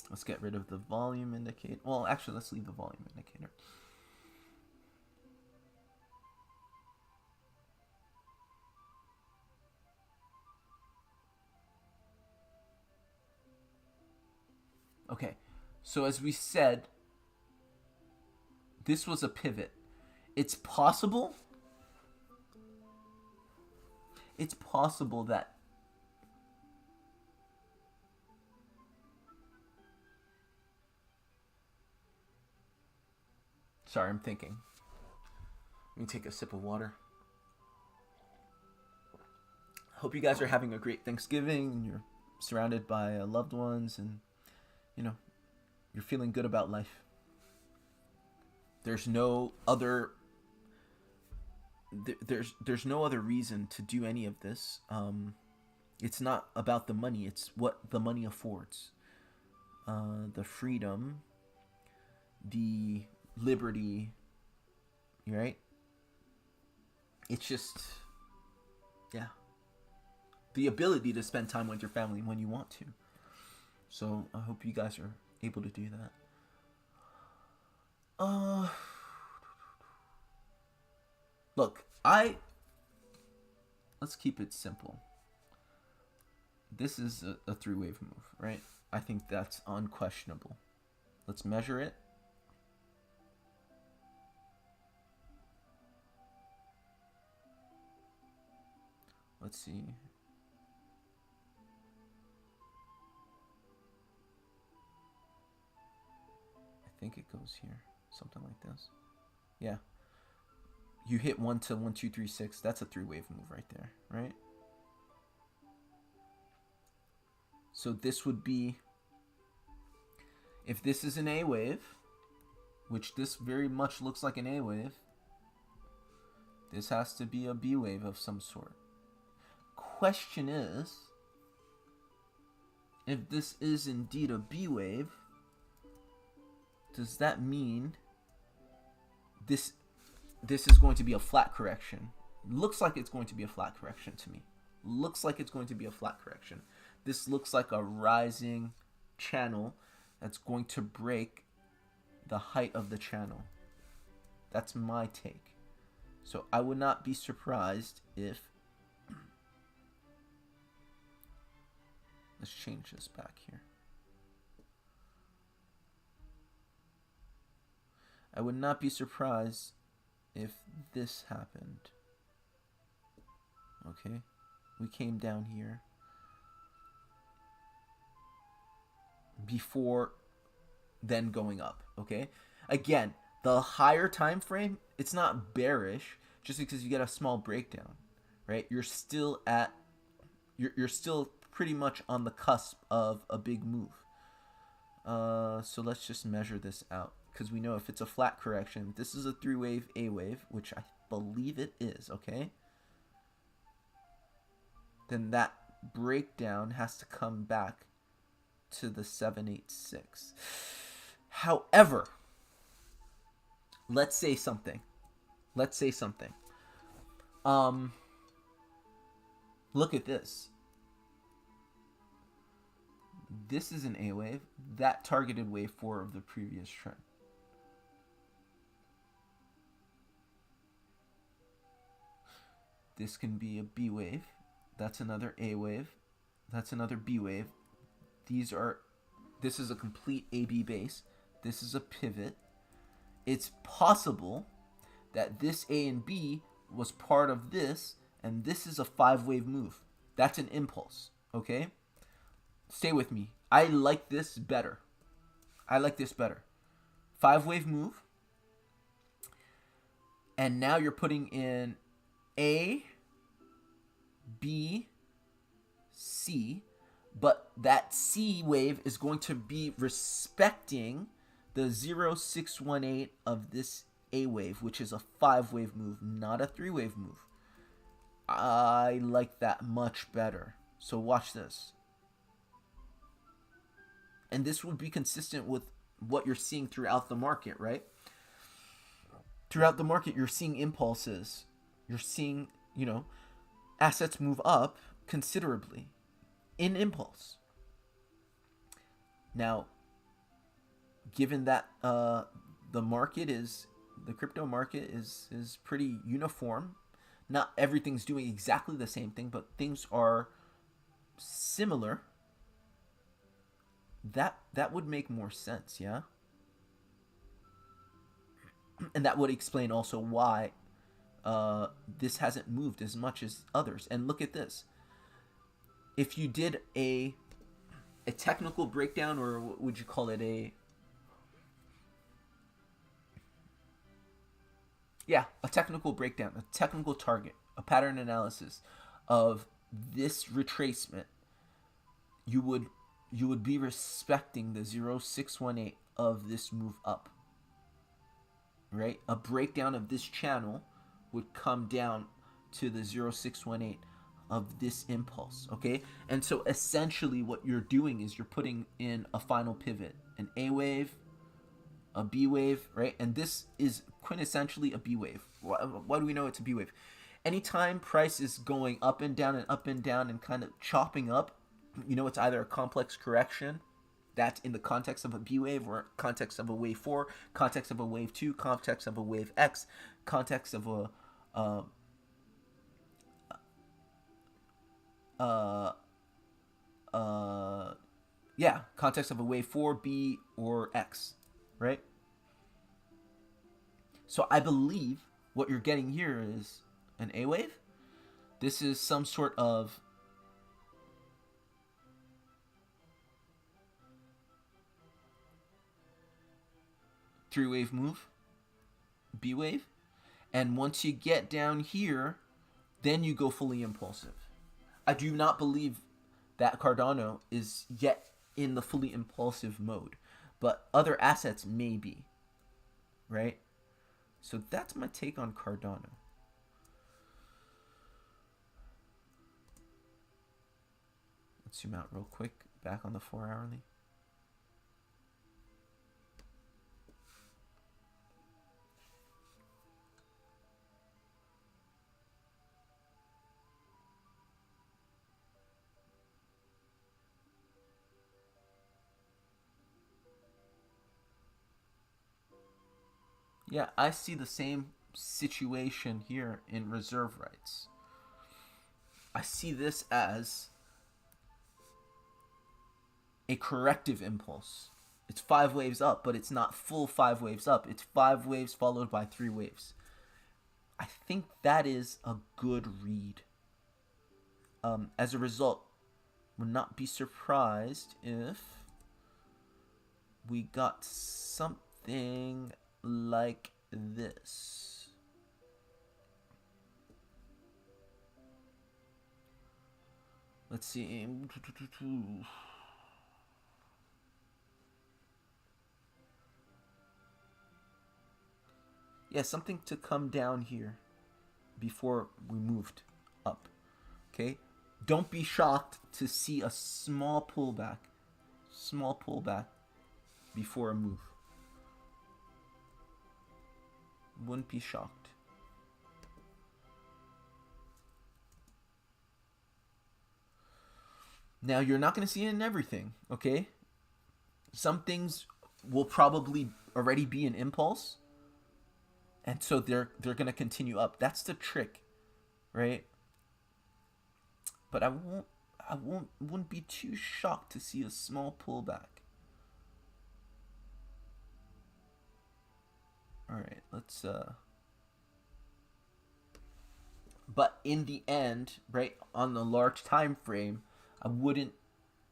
[SPEAKER 1] Let's get rid of the volume indicator. Well, actually, let's leave the volume indicator. Okay, so as we said, this was a pivot. It's possible that sorry, I'm thinking. Let me take a sip of water. Hope you guys are having a great Thanksgiving and you're surrounded by loved ones and you're feeling good about life. There's no other there's no other reason to do any of this. It's not about the money, it's what the money affords. The freedom, the liberty, right? It's just, yeah, the ability to spend time with your family when you want to. So I hope you guys are able to do that. Look, let's keep it simple. This is a three-wave move, right? I think that's unquestionable. Let's measure it. Let's see. I think it goes here, something like this. Yeah. You hit 1 to 1, 2, 3, 6. That's a three-wave move right there, right? So this would be, if this is an A wave, which this very much looks like an A wave, this has to be a B wave of some sort. Question is, if this is indeed a B wave, does that mean this is going to be a flat correction? Looks like it's going to be a flat correction to me. Looks like it's going to be a flat correction. This looks like a rising channel that's going to break the height of the channel. That's my take. So I would not be surprised if... Let's change this back here. I would not be surprised if this happened. Okay, we came down here before then going up. Okay, again, the higher time frame, it's not bearish just because you get a small breakdown, right? You're still at you're still pretty much on the cusp of a big move. So let's just measure this out, because we know if it's a flat correction, this is a 3-wave A wave, which I believe it is, okay? Then that breakdown has to come back to the 786. However, let's say something. Look at this. This is an A wave. That targeted wave 4 of the previous trend. This can be a B wave. That's another A wave. That's another B wave. This is a complete AB base. This is a pivot. It's possible that this A and B was part of this, and this is a 5-wave move. That's an impulse, okay? Stay with me. I like this better. 5-wave move. And now you're putting in A, B, C, but that C wave is going to be respecting the 0618 of this A wave, which is a 5-wave move, not a 3-wave move. I like that much better. So watch this. And this would be consistent with what you're seeing throughout the market, right? Throughout the market, you're seeing impulses. You're seeing, assets move up considerably in impulse. Now, given that the crypto market is pretty uniform, not everything's doing exactly the same thing, but things are similar. That would make more sense, yeah? And that would explain also why this hasn't moved as much as others. And look at this. If you did a technical breakdown, or what would you call it, a technical breakdown, a technical target, a pattern analysis of this retracement, you would be respecting the 0618 of this move up, right? A breakdown of this channel would come down to the 0618 of this impulse, okay? And so essentially what you're doing is you're putting in a final pivot, an A wave, a B wave, right? And this is quintessentially a B wave. Why do we know it's a B wave? Anytime price is going up and down and kind of chopping up, it's either a complex correction that's in the context of a B wave, or context of a wave 4, context of a wave 2, context of a wave X, context of a context of a wave 4, B, or X, right? So I believe what you're getting here is an A wave. This is some sort of three-wave move, B wave, and once you get down here, then you go fully impulsive. I do not believe that Cardano is yet in the fully impulsive mode, but other assets may be, right? So that's my take on Cardano. Let's zoom out real quick, back on the 4-hourly. Yeah, I see the same situation here in reserve rights. I see this as a corrective impulse. It's 5 waves up, but it's not full 5 waves up. It's 5 waves followed by 3 waves. I think that is a good read. As a result, would not be surprised if we got something like this. Let's see. Yeah, something to come down here before we moved up. Okay? Don't be shocked to see a small pullback. Small pullback before a move. Wouldn't be shocked. Now, you're not going to see it in everything, okay? Some things will probably already be an impulse, and so they're going to continue up. That's the trick, right? But I wouldn't be too shocked to see a small pullback. All right, let's but in the end, right, on the large time frame, I wouldn't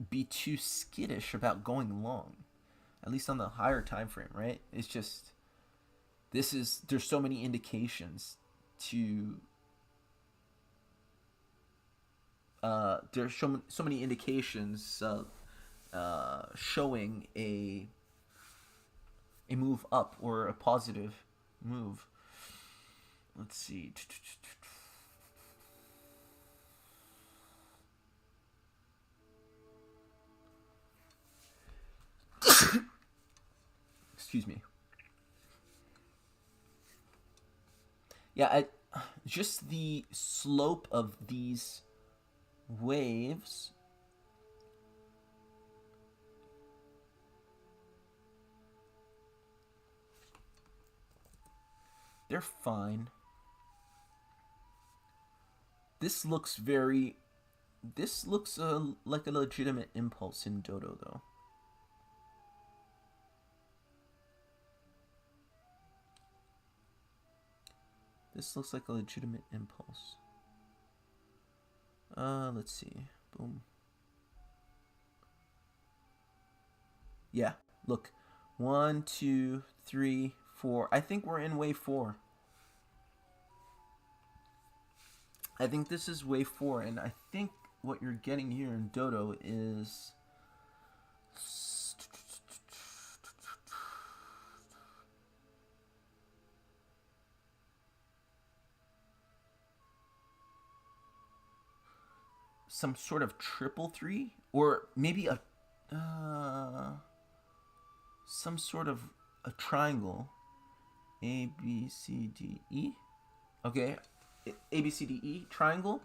[SPEAKER 1] be too skittish about going long. At least on the higher time frame, right? It's just there's so many indications to there's so many indications showing a move up or a positive move. Let's see. Excuse me. Yeah, just the slope of these waves they're fine. This looks like a legitimate impulse in Dodo, though. This looks like a legitimate impulse. Let's see. Boom. Yeah, look. 1, 2, 3, 4. I think we're in wave 4. I think this is wave 4, and I think what you're getting here in Dodo is some sort of triple 3, or maybe a some sort of a triangle. A, B, C, D, E. Okay, A, B, C, D, E triangle.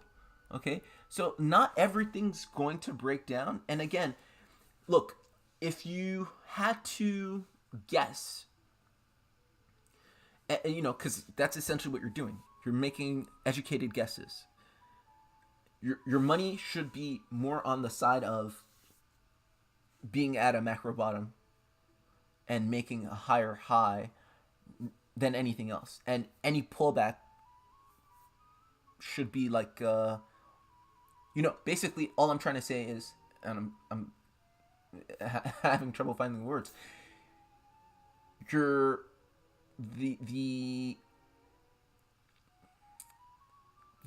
[SPEAKER 1] Okay, so not everything's going to break down. And again, look, if you had to guess, you know, because that's essentially what you're doing. You're making educated guesses. Your money should be more on the side of being at a macro bottom and making a higher high than anything else. And any pullback should be like, you know, basically all I'm trying to say is, and I'm having trouble finding the words. The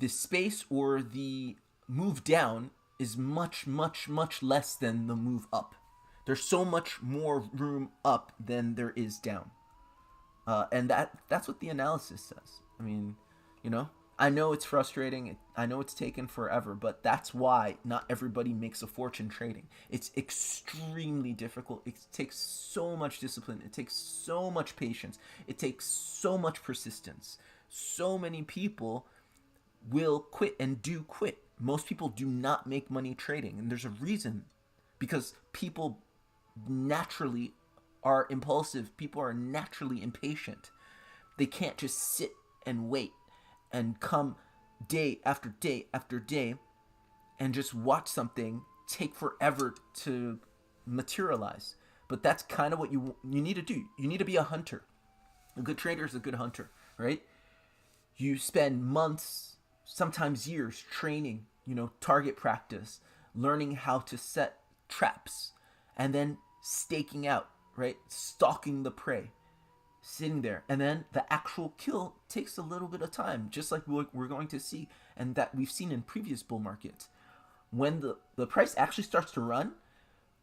[SPEAKER 1] space or the move down is much less than the move up. There's so much more room up than there is down, and that's what the analysis says. I mean, you know, I know it's frustrating. I know it's taken forever, but that's why not everybody makes a fortune trading. It's extremely difficult. It takes so much discipline. It takes so much patience. It takes so much persistence. So many people will quit and do quit. Most people do not make money trading, and there's a reason, because people naturally are impulsive. People are naturally impatient. They can't just sit and wait and come day after day after day and just watch something take forever to materialize. But that's kind of what you need to do. You need to be a hunter. A good trader is a good hunter, right? You spend months, sometimes years training, target practice, learning how to set traps, and then staking out, right? Stalking the prey, sitting there. And then the actual kill takes a little bit of time, just like we're going to see, and that we've seen in previous bull markets. When the price actually starts to run,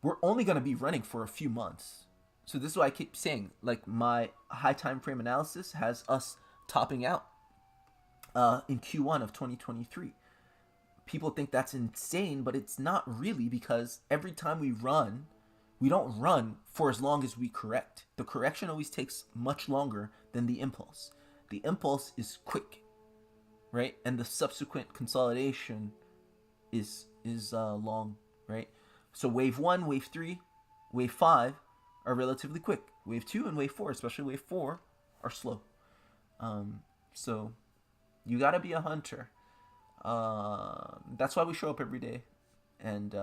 [SPEAKER 1] we're only going to be running for a few months. So this is what I keep saying. Like, my high time frame analysis has us topping out in Q1 of 2023. People think that's insane, but it's not really, because every time we run, we don't run for as long as we correct. The correction always takes much longer than the impulse. The impulse is quick, right? And the subsequent consolidation is long, right? So wave 1, wave 3, wave 5 are relatively quick. Wave 2 and wave 4, especially wave 4, are slow. So you gotta be a hunter. That's why we show up every day, and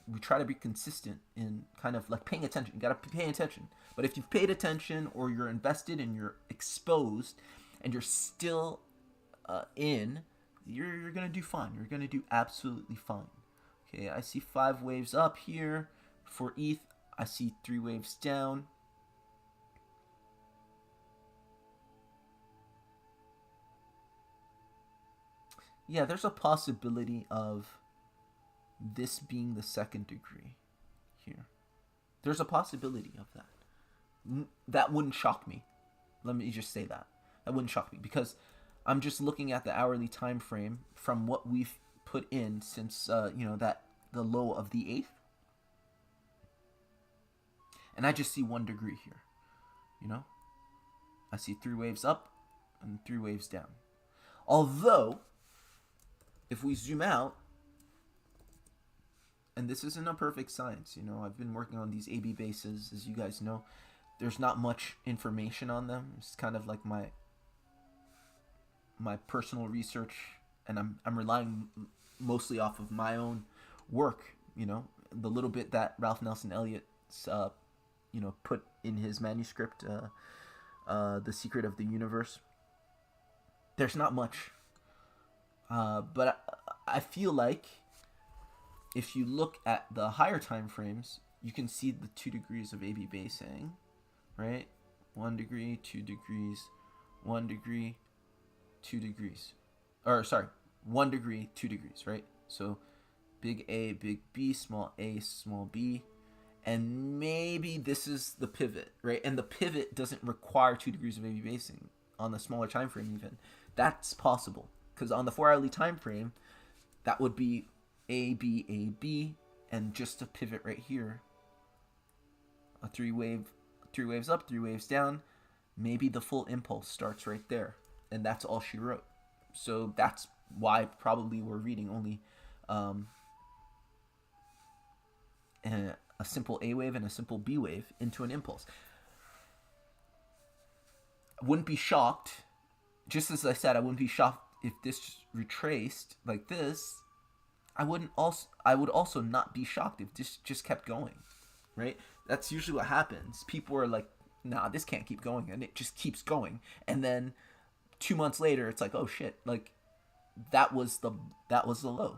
[SPEAKER 1] we try to be consistent in kind of like paying attention. You gotta pay attention. But if you've paid attention, or you're invested and you're exposed, and you're still you're gonna do fine. You're gonna do absolutely fine. Okay, I see 5 waves up here for ETH. I see 3 waves down. Yeah, there's a possibility of this being the second degree here. There's a possibility of that. That wouldn't shock me. Let me just say that. That wouldn't shock me, because I'm just looking at the hourly time frame from what we've put in since that the low of the 8th. And I just see 1 degree here. I see 3 waves up and 3 waves down. Although, if we zoom out, and this isn't a perfect science, I've been working on these AB bases, as you guys know. There's not much information on them. It's kind of like my personal research, and I'm relying mostly off of my own work, the little bit that Ralph Nelson Elliott put in his manuscript, The Secret of the Universe. There's not much, but I feel like if you look at the higher time frames, you can see the 2 degrees of AB basing, right? 1 degree, 2 degrees, 1 degree, 2 degrees. Or sorry, 1 degree, 2 degrees, right? So big A, big B, small a, small b. And maybe this is the pivot, right? And the pivot doesn't require 2 degrees of AB basing on the smaller time frame even. That's possible, because on the 4-hourly time frame, that would be A, B, A, B, and just a pivot right here. A 3 waves up, 3 waves down. Maybe the full impulse starts right there, and that's all she wrote. So that's why probably we're reading only a simple A wave and a simple B wave into an impulse. I wouldn't be shocked, just as I said, I wouldn't be shocked if this retraced like this. I would also not be shocked if this just kept going, right? That's usually what happens. People are like, nah, this can't keep going, and it just keeps going. And then 2 months later, it's like, oh shit, like that was the low.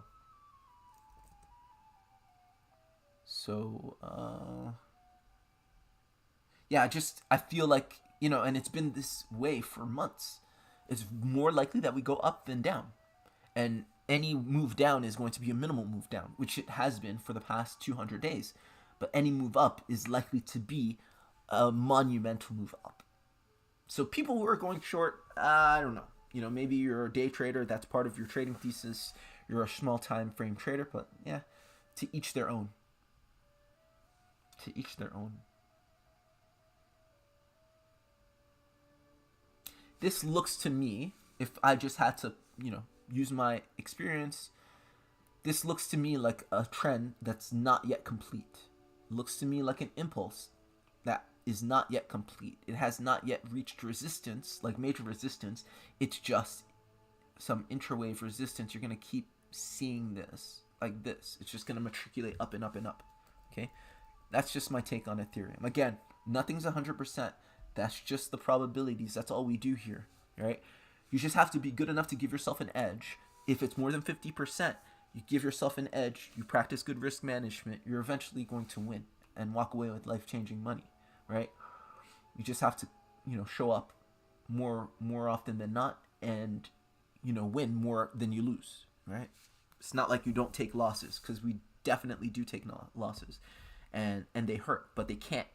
[SPEAKER 1] So yeah, I feel like, and it's been this way for months. It's more likely that we go up than down, and any move down is going to be a minimal move down, which it has been for the past 200 days. But any move up is likely to be a monumental move up. So people who are going short, I don't know. Maybe you're a day trader. That's part of your trading thesis. You're a small time frame trader. But yeah, to each their own. To each their own. This looks to me, if I just had to, use my experience, this looks to me like a trend that's not yet complete. It looks to me like an impulse that is not yet complete. It has not yet reached resistance, like major resistance. It's just some intrawave resistance. You're going to keep seeing this like this. It's just going to matriculate up and up and up. Okay? That's just my take on Ethereum. Again, nothing's 100%. That's just the probabilities. That's all we do here, right? You just have to be good enough to give yourself an edge. If it's more than 50%, you give yourself an edge. You practice good risk management. You're eventually going to win and walk away with life-changing money, right? You just have to, show up more often than not, and win more than you lose, right? It's not like you don't take losses, because we definitely do take losses, and they hurt, but they can't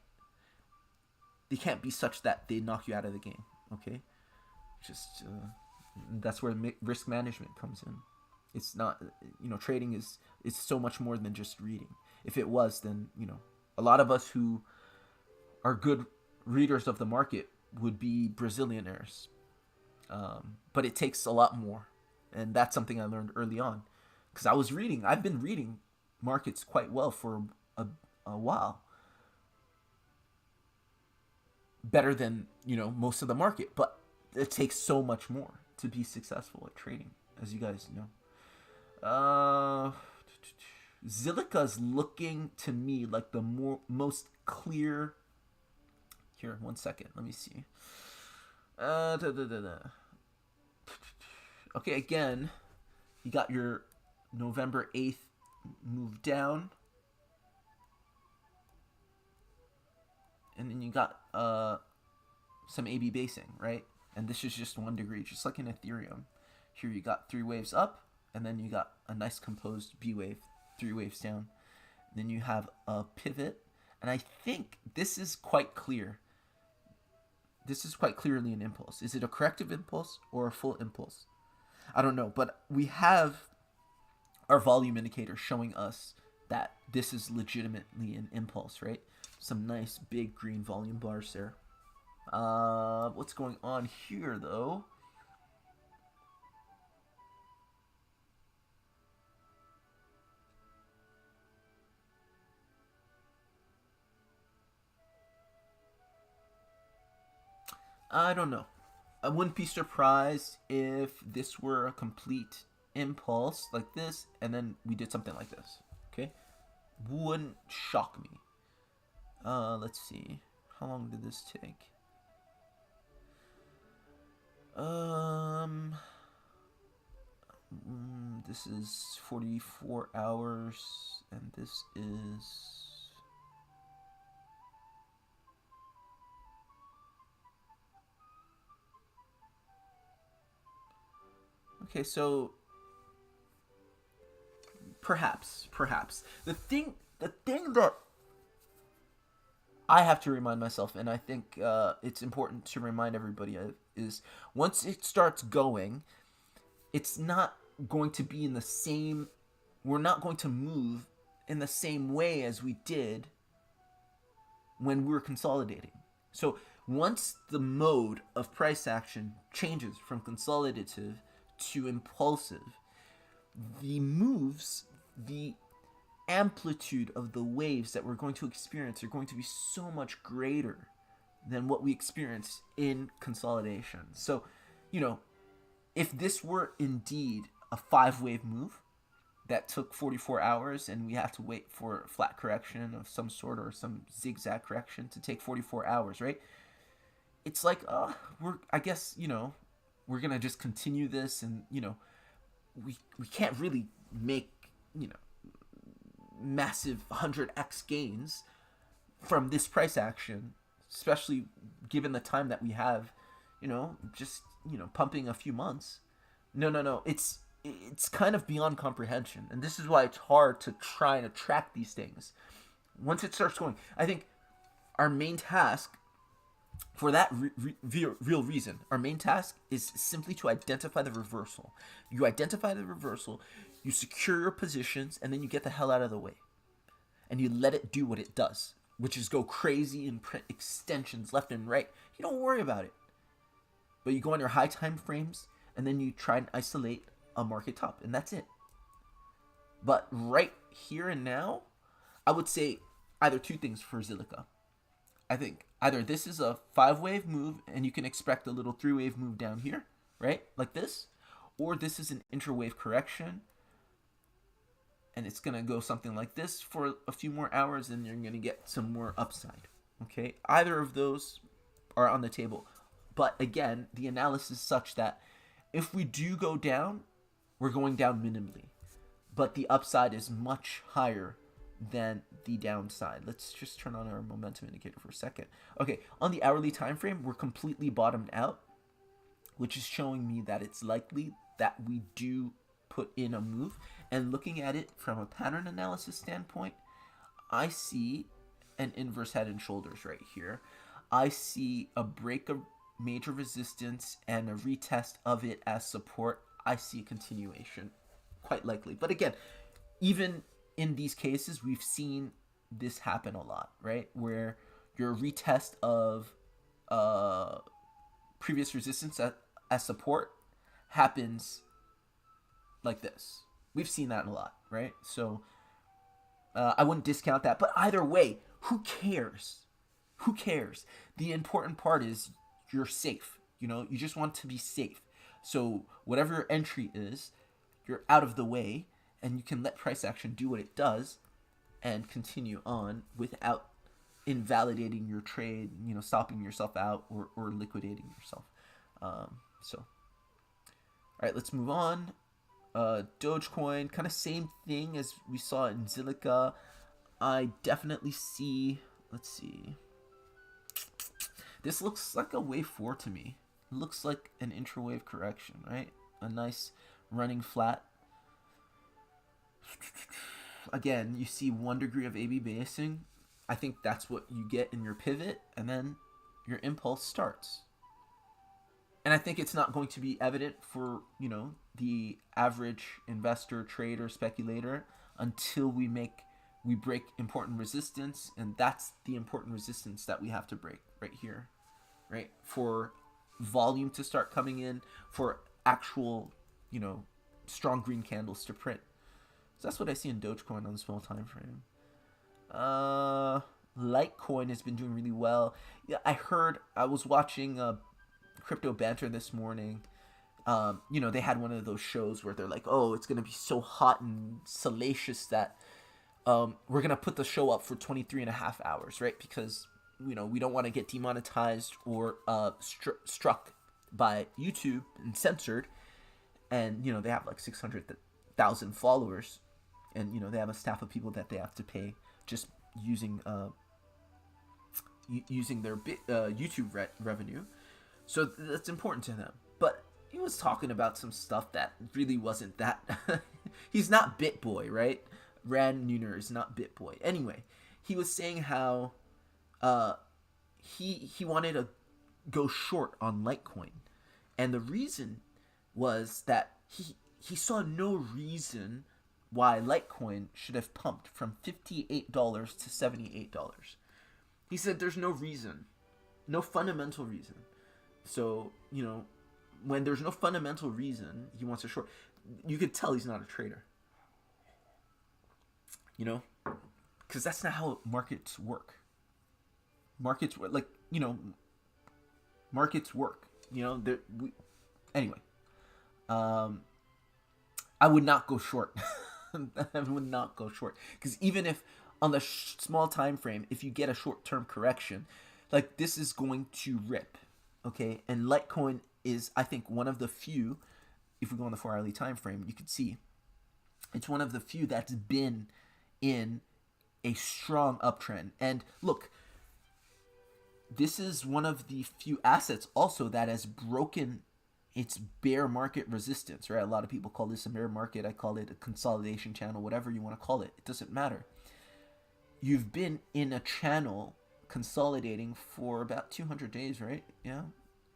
[SPEAKER 1] be such that they knock you out of the game. Okay, just that's where risk management comes in. It's not, trading is so much more than just reading. If it was, then a lot of us who are good readers of the market would be Brazilianaires. But it takes a lot more, and that's something I learned early on, because I've been reading markets quite well for a while, better than most of the market, but it takes so much more to be successful at trading, as you guys know. Zilliqa's looking to me like the most clear. Here, 1 second, let me see. Okay, again, you got your November 8th move down, and then you got some AB basing, right? And this is just 1 degree, just like in Ethereum. Here you got 3 waves up, and then you got a nice composed B wave, 3 waves down. Then you have a pivot, and I think this is quite clear. This is quite clearly an impulse. Is it a corrective impulse or a full impulse? I don't know, but we have our volume indicator showing us that this is legitimately an impulse, right? Some nice big green volume bars there. What's going on here, though? I don't know. I wouldn't be surprised if this were a complete impulse like this, and then we did something like this. Okay? Wouldn't shock me. Let's see. How long did this take? This is 44 hours, and this is... Okay, so perhaps the thing that I have to remind myself, and I think it's important to remind everybody of, is once it starts going, it's not going to be in the same. We're not going to move in the same way as we did when we were consolidating. So once the mode of price action changes from consolidative to impulsive, the moves, the amplitude of the waves that we're going to experience are going to be so much greater than what we experienced in consolidation. So, if this were indeed a 5-wave move that took 44 hours and we have to wait for a flat correction of some sort or some zigzag correction to take 44 hours, right? It's like, I guess, we're going to just continue this, and, we can't really make, massive 100x gains from this price action, especially given the time that we have, just, pumping a few months. No. It's kind of beyond comprehension. And this is why it's hard to try and track these things. Once it starts going, I think our main task, for that real reason, our main task is simply to identify the reversal. You identify the reversal, you secure your positions, and then you get the hell out of the way. And you let it do what it does, which is go crazy and print extensions left and right. You don't worry about it. But you go on your high time frames, and then you try and isolate a market top, and that's it. But right here and now, I would say either 2 things for Zilliqa. I think Either this is a 5-wave move and you can expect a little 3-wave move down here, right? Like this. Or this is an intra-wave correction and it's going to go something like this for a few more hours and you're going to get some more upside. Okay? Either of those are on the table. But again, the analysis is such that if we do go down, we're going down minimally. But the upside is much higher than the downside. Let's just turn on our momentum indicator for a second. Okay, on the hourly time frame, we're completely bottomed out, which is showing me that it's likely that we do put in a move. And looking at it from a pattern analysis standpoint, I see an inverse head and shoulders right here. I see a break of major resistance and a retest of it as support. I see a continuation, quite likely. But again, even in these cases, we've seen this happen a lot, right? Where your retest of previous resistance as support happens like this. We've seen that a lot, right? So I wouldn't discount that. But either way, who cares? Who cares? The important part is you're safe. You just want to be safe. So whatever your entry is, you're out of the way, and you can let price action do what it does and continue on without invalidating your trade, stopping yourself out or liquidating yourself. All right, let's move on. Dogecoin, kind of same thing as we saw in Zilliqa. I definitely see, let's see. This looks like a wave 4 to me. It looks like an intra-wave correction, right? A nice running flat. Again, you see 1 degree of AB basing. I think that's what you get in your pivot, and then your impulse starts. And I think it's not going to be evident for, the average investor, trader, speculator until we break important resistance, and that's the important resistance that we have to break right here, right? For volume to start coming in, for actual, strong green candles to print. So that's what I see in Dogecoin on the small time frame. Litecoin has been doing really well. Yeah, I was watching Crypto Banter this morning. They had one of those shows where they're like, oh, it's going to be so hot and salacious that we're going to put the show up for 23 and a half hours, right? Because, we don't want to get demonetized or struck by YouTube and censored. And, they have like 600,000 followers. And, they have a staff of people that they have to pay just using their YouTube revenue. So that's important to them. But he was talking about some stuff that really wasn't that. He's not BitBoy, right? Rand Neuner is not BitBoy. Anyway, he was saying how he wanted to go short on Litecoin. And the reason was that he saw no reason why Litecoin should have pumped from $58 to $78. He said there's no reason, no fundamental reason. So, when there's no fundamental reason he wants to short, you could tell he's not a trader. Because that's not how markets work. Markets work, markets work. Anyway. I would not go short. I would not go short. Because even if on the small time frame, if you get a short-term correction, this is going to rip. Okay? And Litecoin is, I think, one of the few, if we go on the 4-hourly time frame, you can see it's one of the few that's been in a strong uptrend. And look, this is one of the few assets also that has broken its bear market resistance, right? A lot of people call this a bear market. I call it a consolidation channel, whatever you want to call it. It doesn't matter. You've been in a channel consolidating for about 200 days, right? Yeah.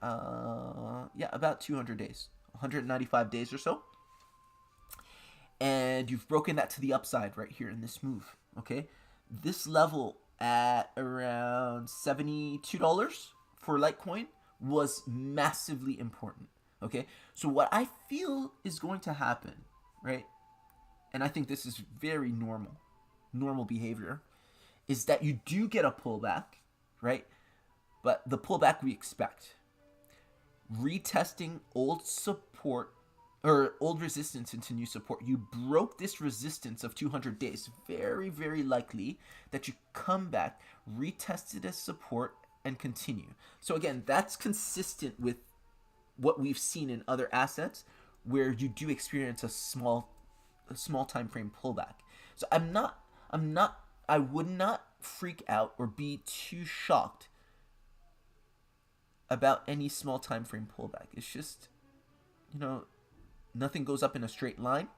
[SPEAKER 1] About 200 days. 195 days or so. And you've broken that to the upside right here in this move, okay? This level at around $72 for Litecoin was massively important. Okay, so what I feel is going to happen, right, and I think this is very normal behavior, is that you do get a pullback, right, But the pullback we expect. Retesting old support or old resistance into new support. You broke this resistance of 200 days. Very, very likely that you come back, retest it as support, and continue. So again, that's consistent with what we've seen in other assets where you do experience a small time frame pullback. So I would not freak out or be too shocked about any small time frame pullback. It's just, nothing goes up in a straight line,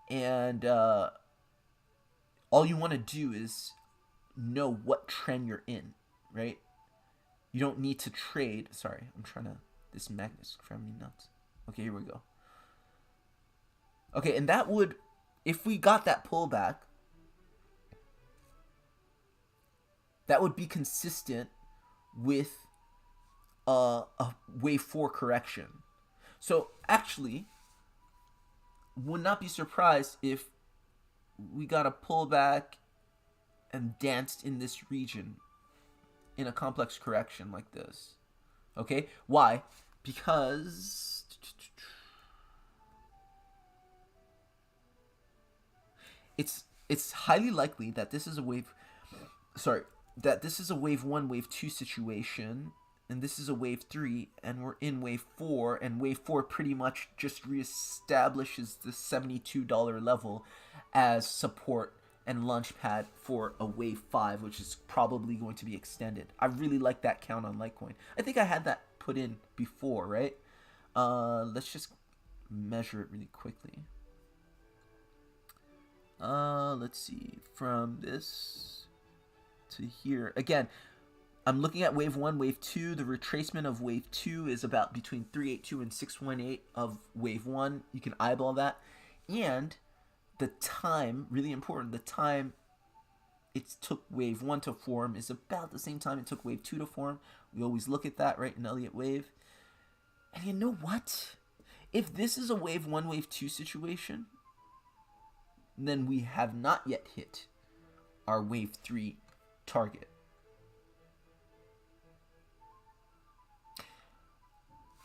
[SPEAKER 1] and all you want to do is know what trend you're in, right? You don't need to trade. Sorry, this magnet's driving me nuts. Okay, here we go. Okay, and that would, if we got that pullback, that would be consistent with a wave 4 correction. So actually, would not be surprised if we got a pullback and danced in this region in a complex correction like this. Okay, why? Because it's highly likely that this is a wave. That this is a wave 1, wave 2 situation, and this is a wave 3, and we're in wave 4, and wave 4 pretty much just reestablishes the $72 level as support and launchpad for a wave 5, which is probably going to be extended. I really like that count on Litecoin. I think I had that put in before, right? Let's just measure it really quickly. Let's see, from this to here. Again, I'm looking at wave 1, wave 2. The retracement of wave 2 is about between 382 and 618 of wave 1. You can eyeball that. And the time, really important, the time it took wave 1 to form is about the same time it took wave 2 to form. We always look at that, right, in Elliott wave. And you know what? If this is a wave 1, wave 2 situation, then we have not yet hit our wave 3 target.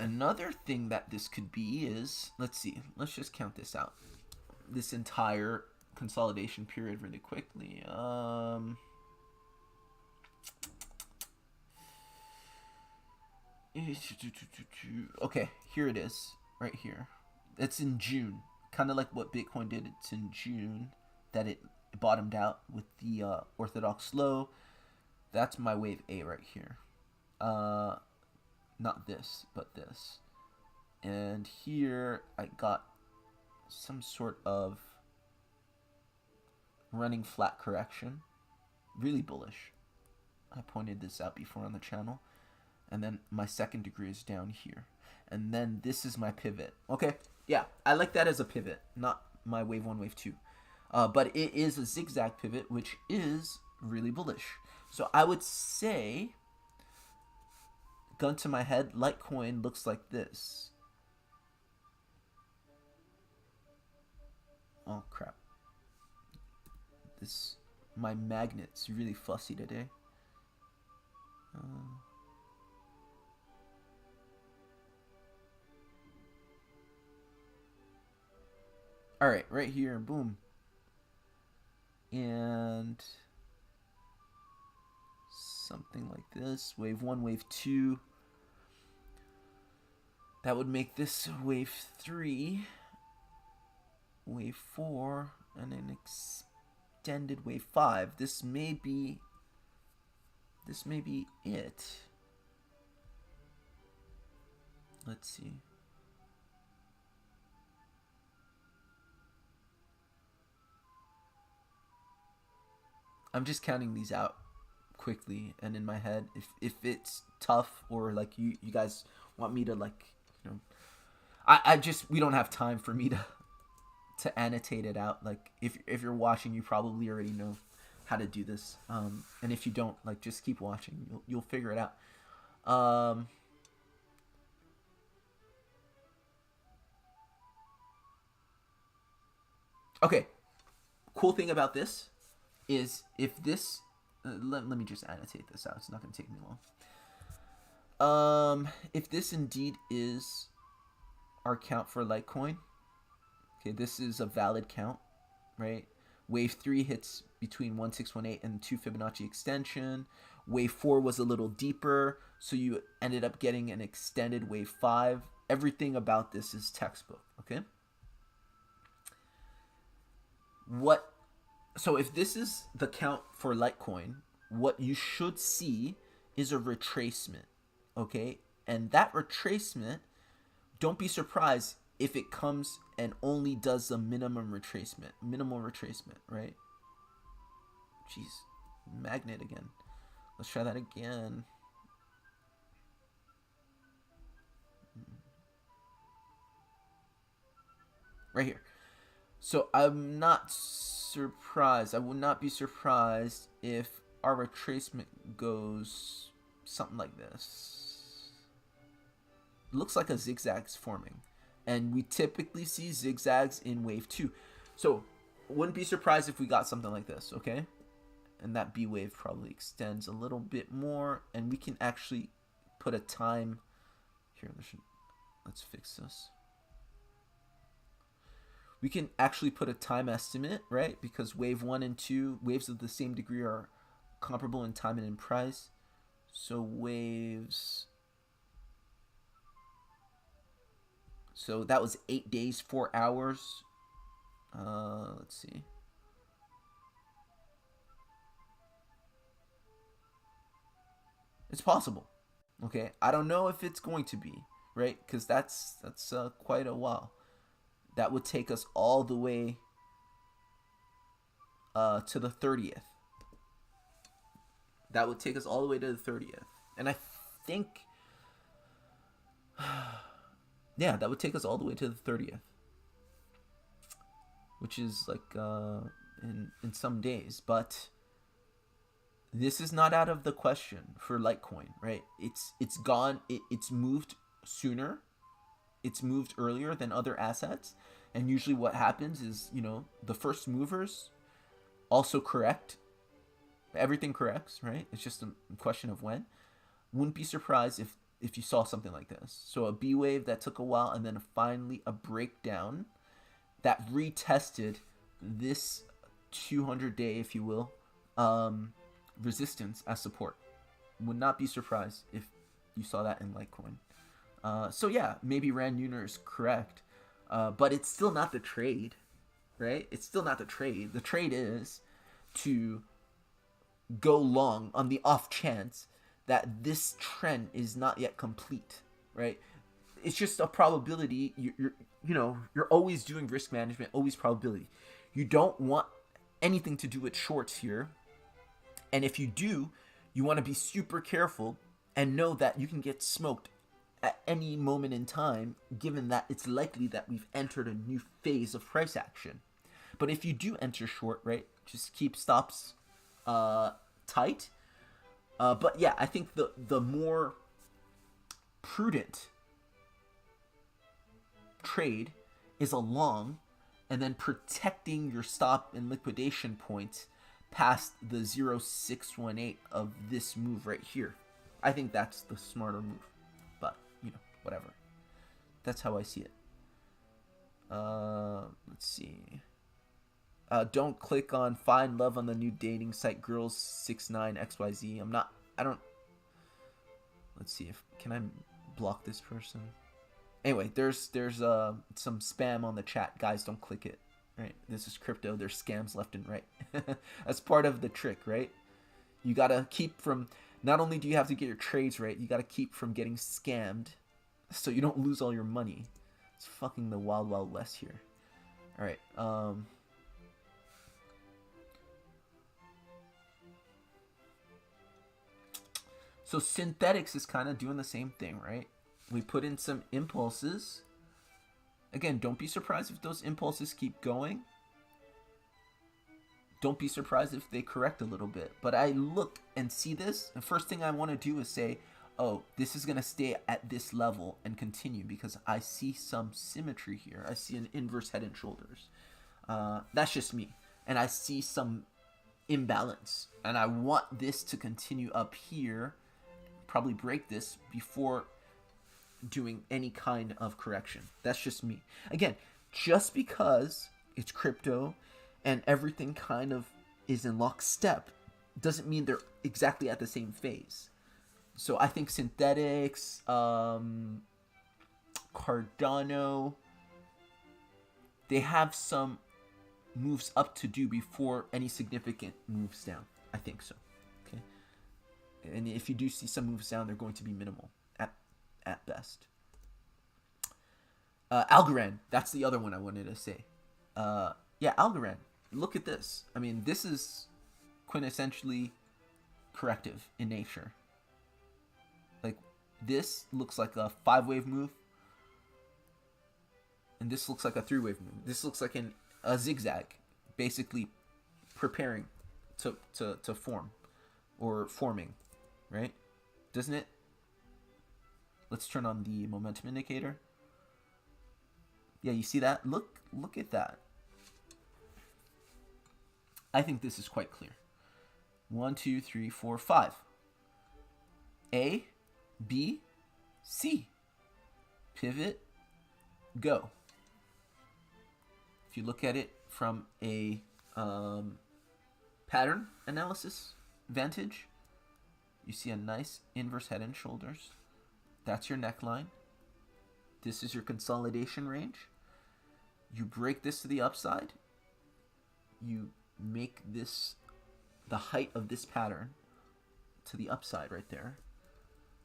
[SPEAKER 1] Another thing that this could be is, let's just count this out. This entire consolidation period really quickly. Okay, here it is, right here. It's in June, kind of like what Bitcoin did. It's in June that it bottomed out with the orthodox low. That's my wave A right here. Not this, but this. And here I got some sort of running flat correction. Really bullish. I pointed this out before on the channel. And then my second degree is down here. And then this is my pivot. Okay, yeah, I like that as a pivot, not my wave 1, wave 2. But it is a zigzag pivot, which is really bullish. So I would say, gun to my head, Litecoin looks like this. Oh crap. My magnet's really fussy today. Alright, right here, boom. And something like this. Wave 1, wave 2. That would make this wave 3, wave 4, and an extended wave 5. This may be it. Let's see. I'm just counting these out quickly and in my head. If it's tough, or like you guys want me to, like, we don't have time for me to annotate it out. Like if you're watching, you probably already know how to do this. And if you don't, like, just keep watching. You'll figure it out. Okay. Cool thing about this is if this let me just annotate this out. It's not going to take me long. If this indeed is our count for Litecoin, okay, this is a valid count, right? Wave 3 hits between 1618 and 2 Fibonacci extension. Wave 4 was a little deeper, so you ended up getting an extended wave 5. Everything about this is textbook, okay? So if this is the count for Litecoin, what you should see is a retracement, okay? And that retracement, don't be surprised if it comes and only does the minimal retracement, right? Jeez, magnet again. Let's try that again. Right here. So I'm not surprised. I would not be surprised if our retracement goes something like this. It looks like a zigzag's forming. And we typically see zigzags in wave 2. So wouldn't be surprised if we got something like this, okay? And that B wave probably extends a little bit more, and we can actually put a time here. Let's fix this. We can actually put a time estimate, right? Because wave 1 and 2, waves of the same degree, are comparable in time and in price. So waves, so that was 8 days, 4 hours. Let's see. It's possible. Okay, I don't know if it's going to be, right? Because that's quite a while. That would take us all the way to the 30th. That would take us all the way to the 30th. And I think, yeah, that would take us all the way to the 30th. Which is like in some days. But this is not out of the question for Litecoin, right? It's gone. It's moved sooner. It's moved earlier than other assets. And usually what happens is, the first movers also correct. Everything corrects, right? It's just a question of when. Wouldn't be surprised if you saw something like this. So a B wave that took a while, and then finally a breakdown that retested this 200-day, if you will, resistance as support. Would not be surprised if you saw that in Litecoin. So yeah, maybe Rand Neuner is correct, but it's still not the trade, right? It's still not the trade. The trade is to go long on the off chance that this trend is not yet complete, right? It's just a probability. You're always doing risk management, always probability. You don't want anything to do with shorts here, and if you do, you want to be super careful and know that you can get smoked at any moment in time, given that it's likely that we've entered a new phase of price action. But if you do enter short, right, just keep stops tight. But yeah, I think the more prudent trade is a long, and then protecting your stop and liquidation points past the 0618 of this move right here. I think that's the smarter move. But, whatever. That's how I see it. Let's see. Don't click on find love on the new dating site girls69xyz. Let's see can I block this person? Anyway, there's some spam on the chat. Guys, don't click it. Right? This is crypto. There's scams left and right. That's part of the trick, right? You gotta keep from. Not only do you have to get your trades right, you gotta keep from getting scammed, so you don't lose all your money. It's fucking the wild wild west here. All right. So synthetics is kind of doing the same thing, right? We put in some impulses. Again, don't be surprised if those impulses keep going. Don't be surprised if they correct a little bit. But I look and see this. The first thing I want to do is say, oh, this is going to stay at this level and continue, because I see some symmetry here. I see an inverse head and shoulders. That's just me. And I see some imbalance. And I want this to continue up here, probably break this before doing any kind of correction. That's just me. Again, just because it's crypto and everything kind of is in lockstep doesn't mean they're exactly at the same phase. So I think synthetics, Cardano, they have some moves up to do before any significant moves down. I think so. Okay. And if you do see some moves down, they're going to be minimal at best. Algorand, that's the other one I wanted to say. Yeah, Algorand. Look at this. I mean, this is quintessentially corrective in nature. Like, this looks like a 5-wave move, and this looks like a 3-wave move. This looks like a zigzag, basically preparing to form, or forming, right? Doesn't it? Let's turn on the momentum indicator. Yeah, you see that? Look at that. I think this is quite clear. 1, 2, 3, 4, 5. A, B, C. Pivot, go. If you look at it from a pattern analysis vantage, you see a nice inverse head and shoulders. That's your neckline. This is your consolidation range. You break this to the upside. You make this the height of this pattern to the upside right there.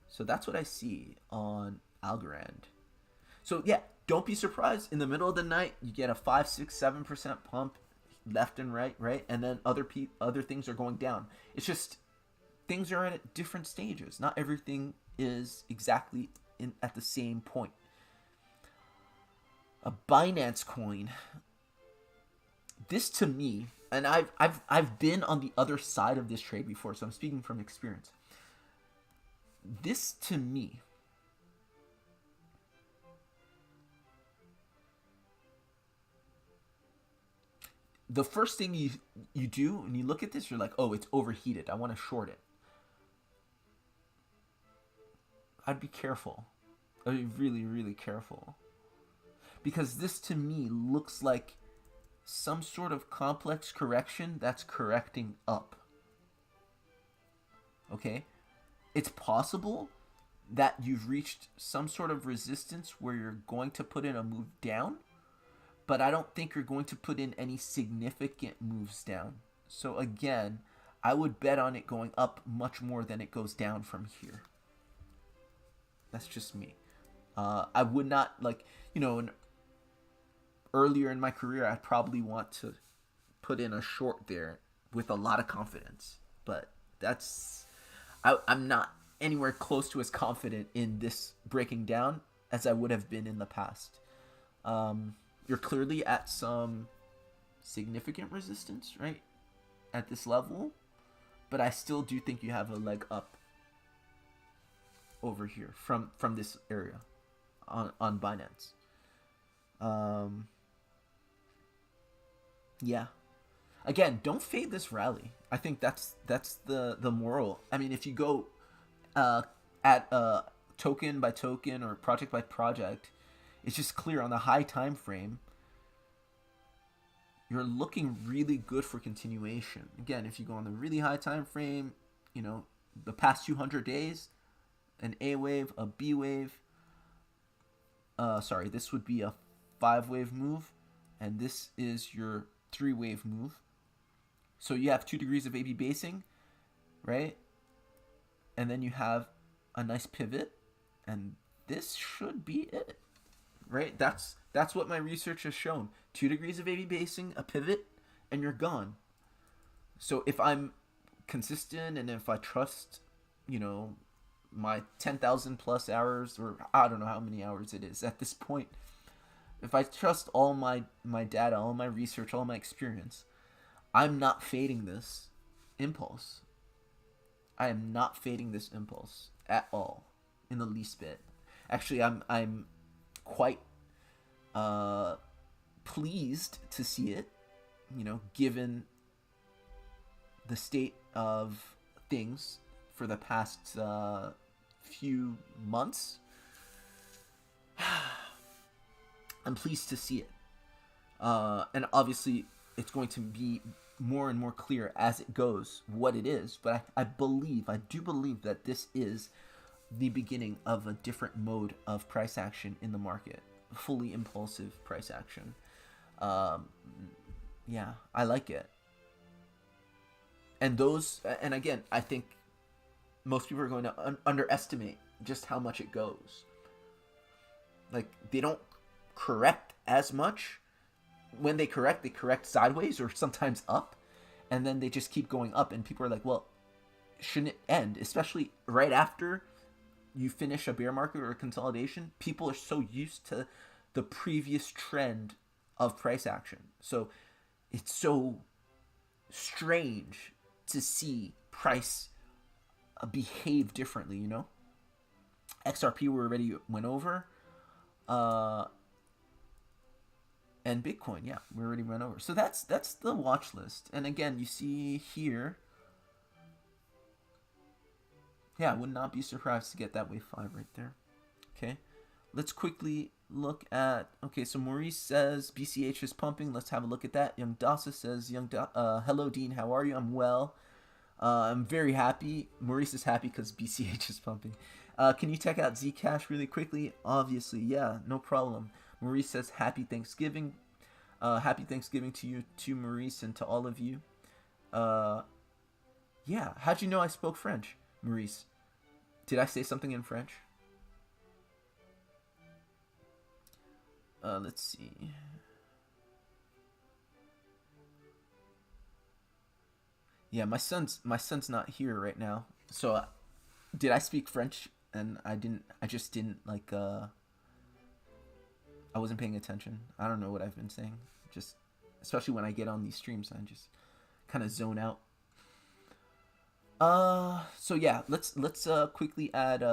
[SPEAKER 1] So that's what I see on Algorand. So yeah, don't be surprised. In the middle of the night, you get a 5, 6, 7% pump left and right, and then other things are going down. It's just things are at different stages. Not everything is exactly at the same point. A Binance coin. This to me, and I've been on the other side of this trade before, so I'm speaking from experience. This to me the first thing you do when you look at this, you're like, oh, it's overheated. I want to short it. I'd be careful. I'd be really, really careful. Because this to me looks like some sort of complex correction that's correcting up. Okay? It's possible that you've reached some sort of resistance where you're going to put in a move down, but I don't think you're going to put in any significant moves down. So again, I would bet on it going up much more than it goes down from here. That's just me. I would not, like, earlier in my career, I'd probably want to put in a short there with a lot of confidence. But I'm not anywhere close to as confident in this breaking down as I would have been in the past. You're clearly at some significant resistance, right? At this level. But I still do think you have a leg up over here from this area on Binance. Yeah. Again, don't fade this rally. I think that's the moral. I mean, if you go at token by token or project by project, it's just clear on the high time frame. You're looking really good for continuation. Again, if you go on the really high time frame, the past 200 days, an A wave, a B wave. This would be a 5-wave move, and this is your 3-wave move. So you have 2 degrees of AB basing, right? And then you have a nice pivot, and this should be it, right? That's what my research has shown. 2 degrees of AB basing, a pivot, and you're gone. So if I'm consistent and if I trust, my 10,000 plus hours, or I don't know how many hours it is at this point, if I trust all my data, all my research, all my experience, I'm not fading this impulse. I am not fading this impulse at all, in the least bit. Actually, I'm quite pleased to see it, given the state of things for the past few months. I'm pleased to see it. And obviously, it's going to be more and more clear as it goes what it is. But I do believe that this is the beginning of a different mode of price action in the market. Fully impulsive price action. Yeah, I like it. And again, I think most people are going to underestimate just how much it goes. Like, they don't correct as much. When they correct sideways or sometimes up, and then they just keep going up, and people are like, well, shouldn't it end? Especially right after you finish a bear market or a consolidation, people are so used to the previous trend of price action. So it's so strange to see price behave differently, you know? XRP we already went over. And Bitcoin, yeah, we already went over. So that's the watch list. And again, you see here, yeah, I would not be surprised to get that wave 5 right there. Okay, let's quickly look at, okay, so Maurice says BCH is pumping. Let's have a look at that. Young Dasa says, hello Dean, how are you? I'm well. I'm very happy. Maurice is happy because BCH is pumping. Can you check out Zcash really quickly? Obviously, yeah, no problem. Maurice says happy Thanksgiving. Happy Thanksgiving to you, to Maurice, and to all of you. Yeah, how'd you know I spoke French, Maurice? Did I say something in French? Let's see. Yeah, my son's not here right now. So, did I speak French? And I just didn't, like, I wasn't paying attention. I don't know what I've been saying. Just, especially when I get on these streams, I just kind of zone out. So yeah, let's quickly add,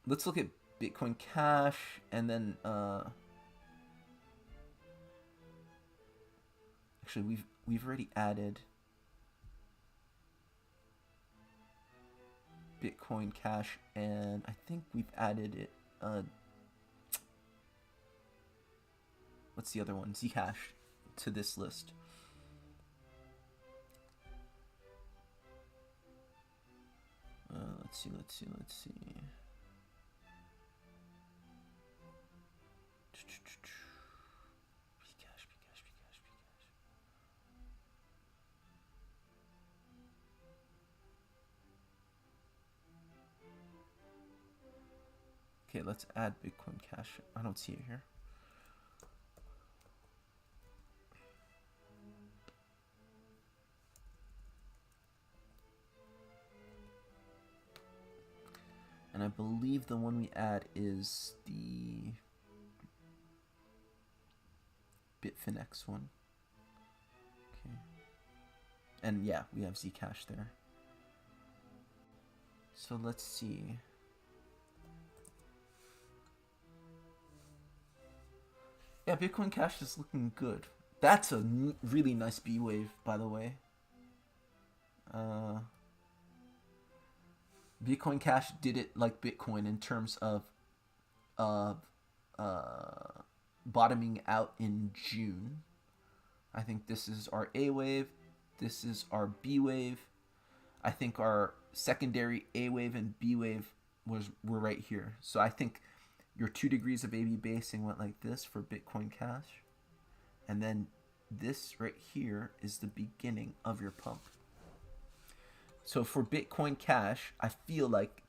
[SPEAKER 1] let's look at Bitcoin Cash, and then, actually we've already added Bitcoin Cash, and I think we've added it, what's the other one? Zcash to this list. Let's see. Bcash. Okay, let's add Bitcoin Cash. I don't see it here. And I believe the one we add is the Bitfinex one. Okay. And yeah, we have Zcash there. So let's see. Yeah, Bitcoin Cash is looking good. That's a really nice B wave, by the way. Bitcoin Cash did it like Bitcoin in terms of bottoming out in June. I think this is our A wave. This is our B wave. I think our secondary A wave and B wave were right here. So I think your 2 degrees of AB basing went like this for Bitcoin Cash. And then this right here is the beginning of your pump. So for Bitcoin Cash, I feel like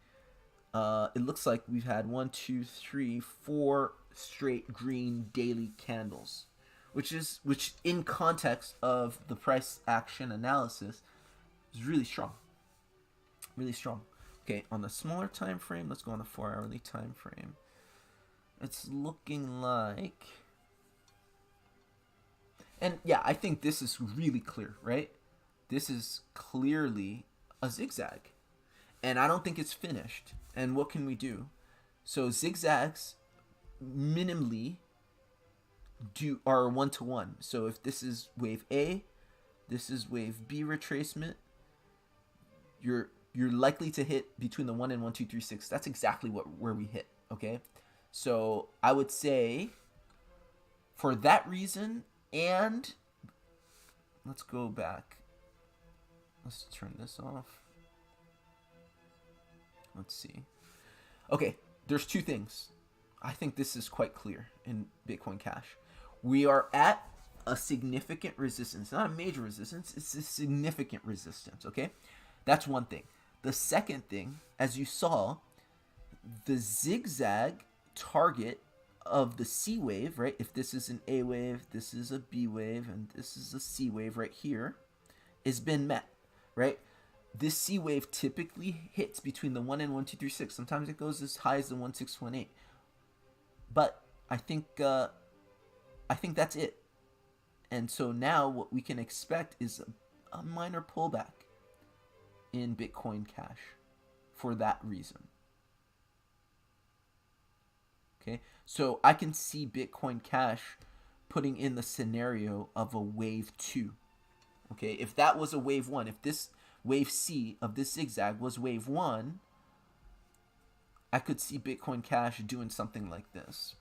[SPEAKER 1] it looks like we've had 1, 2, 3, 4 straight green daily candles, which in context of the price action analysis is really strong. Really strong. Okay, on the smaller time frame, let's go on the 4-hourly time frame. It's looking like, and yeah, I think this is really clear, right? This is clearly a zigzag, and I don't think it's finished. And what can we do? So zigzags minimally are 1-to-1. So if this is wave A, this is wave B retracement, you're you're likely to hit between the 1 and 1, 2, 3, 6. That's exactly where we hit, okay? So I would say for that reason, and let's go back. Let's turn this off. Let's see. Okay, there's two things. I think this is quite clear in Bitcoin Cash. We are at a significant resistance. Not a major resistance, it's a significant resistance, okay? That's one thing. The second thing, as you saw, the zigzag target of the C wave, right? If this is an A wave, this is a B wave, and this is a C wave right here, has been met, right? This C wave typically hits between the 1 and 1, 2, 3, 6. Sometimes it goes as high as the 1, 6, 1, 8. But I think that's it. And so now what we can expect is a minor pullback in Bitcoin Cash for that reason. Okay, so I can see Bitcoin Cash putting in the scenario of a wave 2. Okay, if that was a wave 1, if this wave C of this zigzag was wave 1, I could see Bitcoin Cash doing something like this.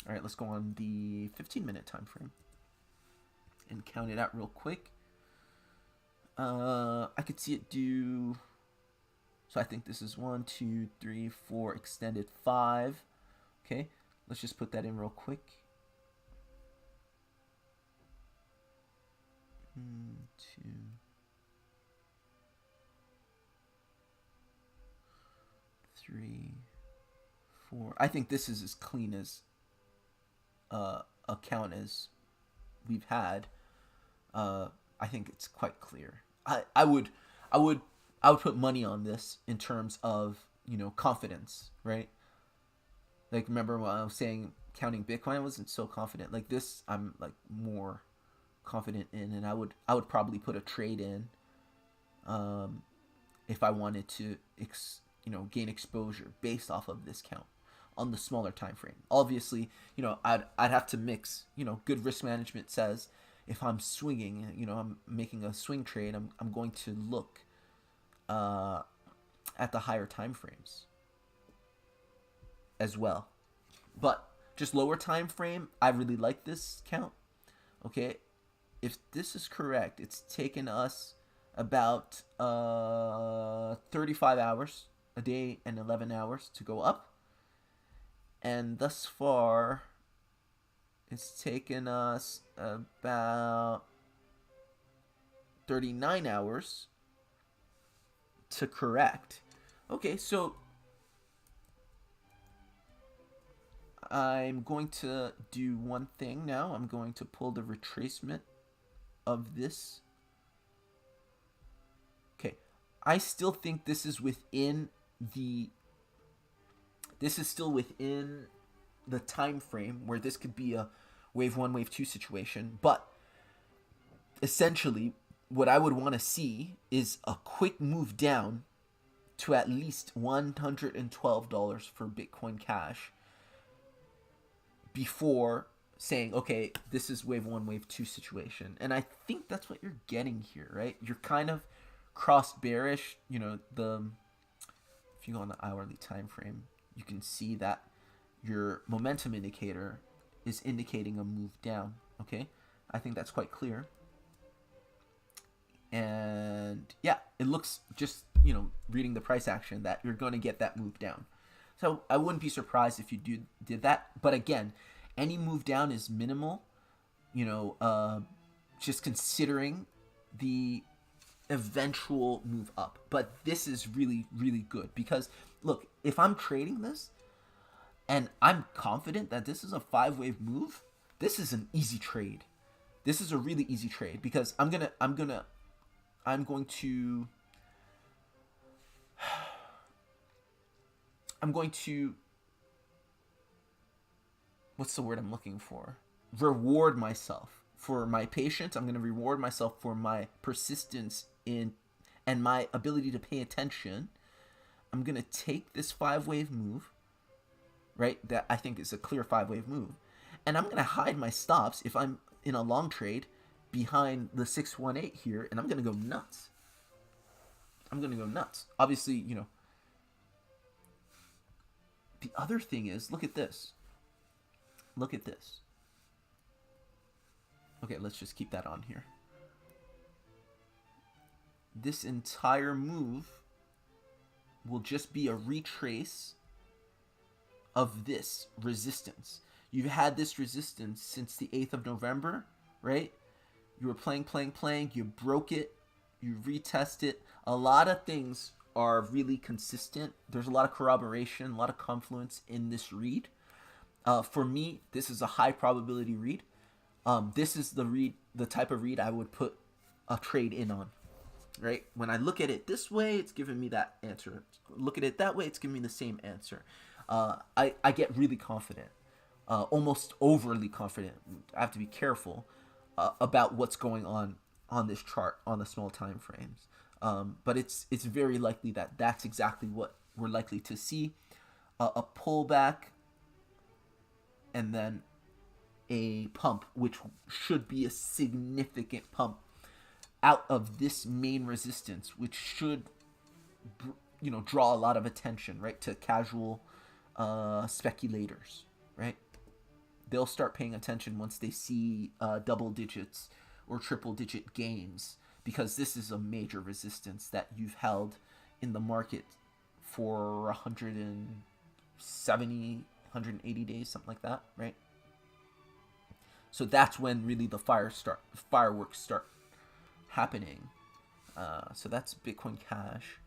[SPEAKER 1] All right, let's go on the 15-minute time frame and count it out real quick. I could see it do, so I think this is 1, 2, 3, 4, extended 5. Okay, let's just put that in real quick. 2, 3, 4. I think this is as clean as a count as we've had. I think it's quite clear. I would put money on this in terms of, confidence, right? Like, remember when I was saying counting Bitcoin, I wasn't so confident. Like this, I'm like more confident in, and I would probably put a trade in, if I wanted to, gain exposure based off of this count on the smaller time frame. Obviously, I'd have to mix. Good risk management says if I'm swinging, I'm making a swing trade, I'm going to look at the higher time frames as well. But just lower time frame, I really like this count. Okay, if this is correct, it's taken us about 35 hours a day and 11 hours to go up, and thus far it's taken us about 39 hours to correct. Okay, so I'm going to do one thing now. I'm going to pull the retracement of this. Okay, I still think this is within the time frame where this could be a wave 1, wave 2 situation, but essentially what I would want to see is a quick move down to at least $112 for Bitcoin Cash before saying, okay, this is wave 1, wave 2 situation. And I think that's what you're getting here, right? You're kind of cross bearish. If you go on the hourly time frame, you can see that your momentum indicator is indicating a move down. Okay, I think that's quite clear. And yeah, it looks, just reading the price action, that you're going to get that move down. So I wouldn't be surprised if you did that. But again, any move down is minimal. Just considering the eventual move up. But this is really, really good because look, if I'm trading this and I'm confident that this is a 5-wave move, this is an easy trade. This is a really easy trade because I'm going to what's the word I'm looking for? Reward myself for my patience. I'm going to reward myself for my persistence in and my ability to pay attention. I'm going to take this 5-wave move, right? That I think is a clear 5-wave move. And I'm going to hide my stops if I'm in a long trade behind the 618 here, and I'm going to go nuts. I'm going to go nuts. Obviously, you know, the other thing is, look at this. Look at this. Okay, let's just keep that on here. This entire move will just be a retrace of this resistance. You've had this resistance since the 8th of November, right? You were playing, you broke it, you retest it. A lot of things are really consistent. There's a lot of corroboration, a lot of confluence in this read. For me, this is a high probability read. This is the type of read I would put a trade in on, right? When I look at it this way, it's giving me that answer. Look at it that way, it's giving me the same answer. I get really confident, almost overly confident. I have to be careful about what's going on this chart on the small time frames. But it's very likely that that's exactly what we're likely to see. A pullback and then a pump, which should be a significant pump out of this main resistance, which should, you know, draw a lot of attention, right, to casual speculators, right? They'll start paying attention once they see double digits or triple digit gains, because this is a major resistance that you've held in the market for 170, 180 days, something like that, right? So that's when really the fireworks start happening. So that's Bitcoin Cash.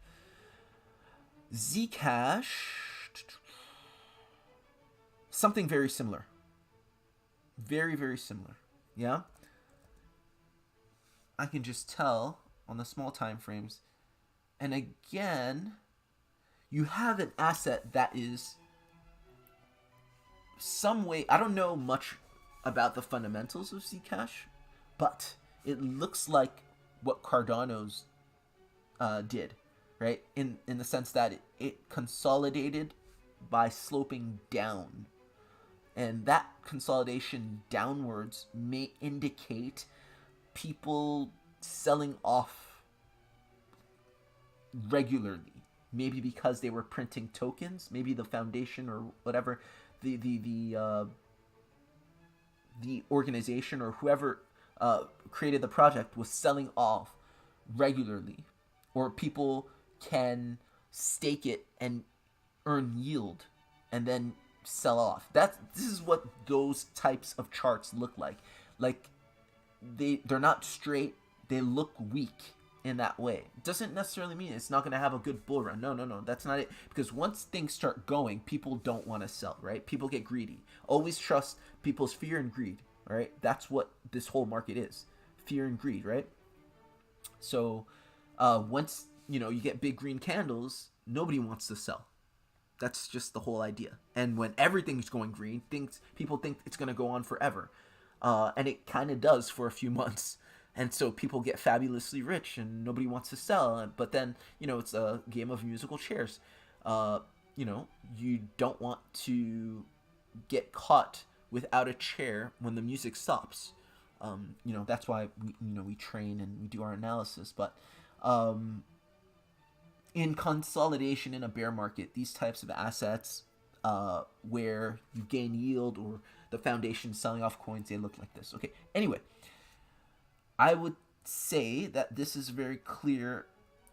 [SPEAKER 1] Zcash, something very similar. Very, very similar. Yeah? I can just tell on the small time frames. And again, you have an asset that is some way, I don't know much about the fundamentals of Zcash, but it looks like what Cardano's did, right? In the sense that it consolidated by sloping down. And that consolidation downwards may indicate people selling off regularly. Maybe because they were printing tokens, maybe the foundation or whatever, the organization or whoever created the project was selling off regularly, or people can stake it and earn yield and then sell off. This is what those types of charts look like. Like they're not straight. They look weak in that way. It doesn't necessarily mean it's not going to have a good bull run. No, that's not it. Because once things start going, people don't want to sell, right? People get greedy. Always trust people's fear and greed, right? That's what this whole market is. Fear and greed, right? So once, you know, you get big green candles, nobody wants to sell. That's just the whole idea. And when everything's going green, people think it's going to go on forever. And it kind of does for a few months. And so people get fabulously rich and nobody wants to sell. But then, you know, it's a game of musical chairs. You know, you don't want to get caught without a chair when the music stops. You know, that's why we train and we do our analysis. But in consolidation in a bear market, these types of assets where you gain yield or the foundation selling off coins, they look like this. Okay, anyway, I would say that this is very clear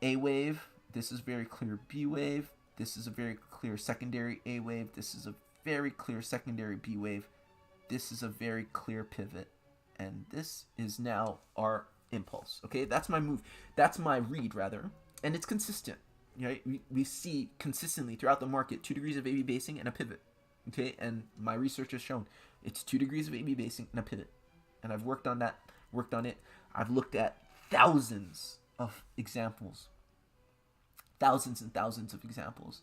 [SPEAKER 1] A wave, this is very clear B wave, this is a very clear secondary A wave, this is a very clear secondary B wave, this is a very clear pivot, and this is now our impulse. Okay, that's my move, that's my read rather, and it's consistent. Right? We see consistently throughout the market 2 degrees of AB basing and a pivot. Okay, and my research has shown it's 2 degrees of AB basing and a pivot, and I've worked on it. I've looked at thousands of examples, thousands and thousands of examples,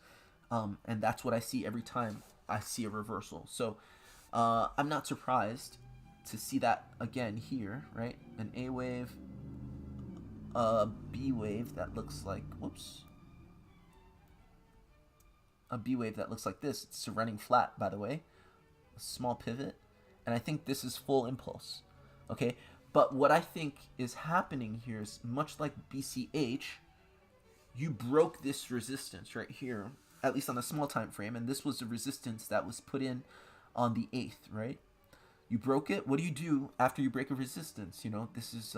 [SPEAKER 1] and that's what I see every time I see a reversal. So I'm not surprised to see that again here, right? An A wave, a B wave that looks like, a B wave that looks like this. It's running flat, by the way. A small pivot. And I think this is full impulse. Okay? But what I think is happening here is much like BCH, you broke this resistance right here, at least on a small time frame, and this was the resistance that was put in on the 8th, right? You broke it. What do you do after you break a resistance? You know, this is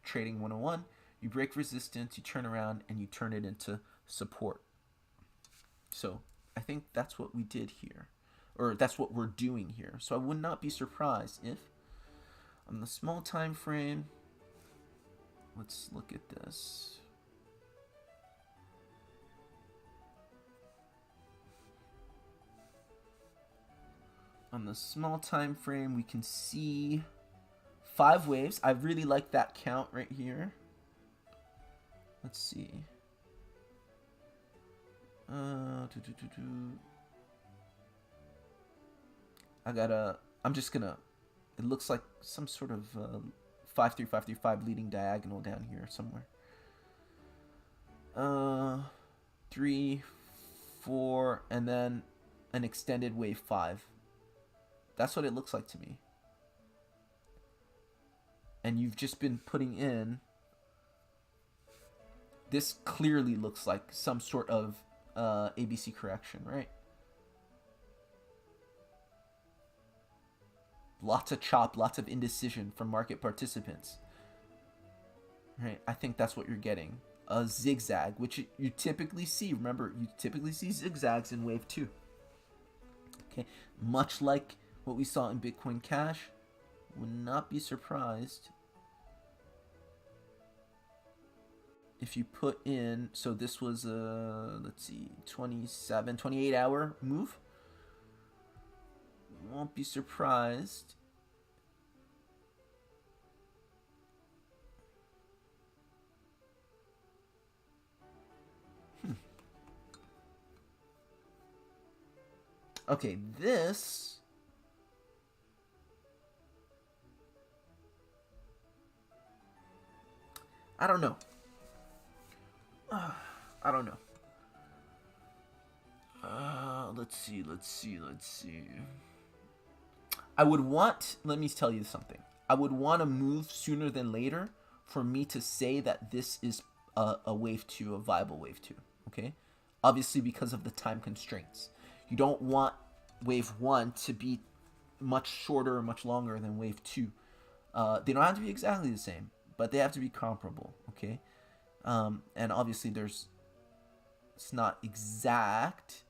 [SPEAKER 1] trading 101. You break resistance, you turn around, and you turn it into support. So I think that's what we did here, or that's what we're doing here. So I would not be surprised if on the small time frame, let's look at this. On the small time frame, we can see 5 waves. I really like that count right here. Let's see. I'm just gonna, it looks like some sort of 53535 leading diagonal down here somewhere. 3, 4, and then an extended wave 5. That's what it looks like to me. And you've just been putting in, this clearly looks like some sort of ABC correction, right? Lots of chop, lots of indecision from market participants. Right? I think that's what you're getting. A zigzag, which you typically see. Remember, you typically see zigzags in wave 2. Okay, much like what we saw in Bitcoin Cash. Would not be surprised if you put in, so this was a, let's see, 28 hour move. Won't be surprised Okay, this I don't know. I don't know. Let's see. I would want, let me tell you something. I would want to move sooner than later for me to say that this is a wave 2, a viable wave 2. Okay? Obviously because of the time constraints. You don't want wave 1 to be much shorter or much longer than wave 2. They don't have to be exactly the same, but they have to be comparable. Okay? And obviously it's not exact.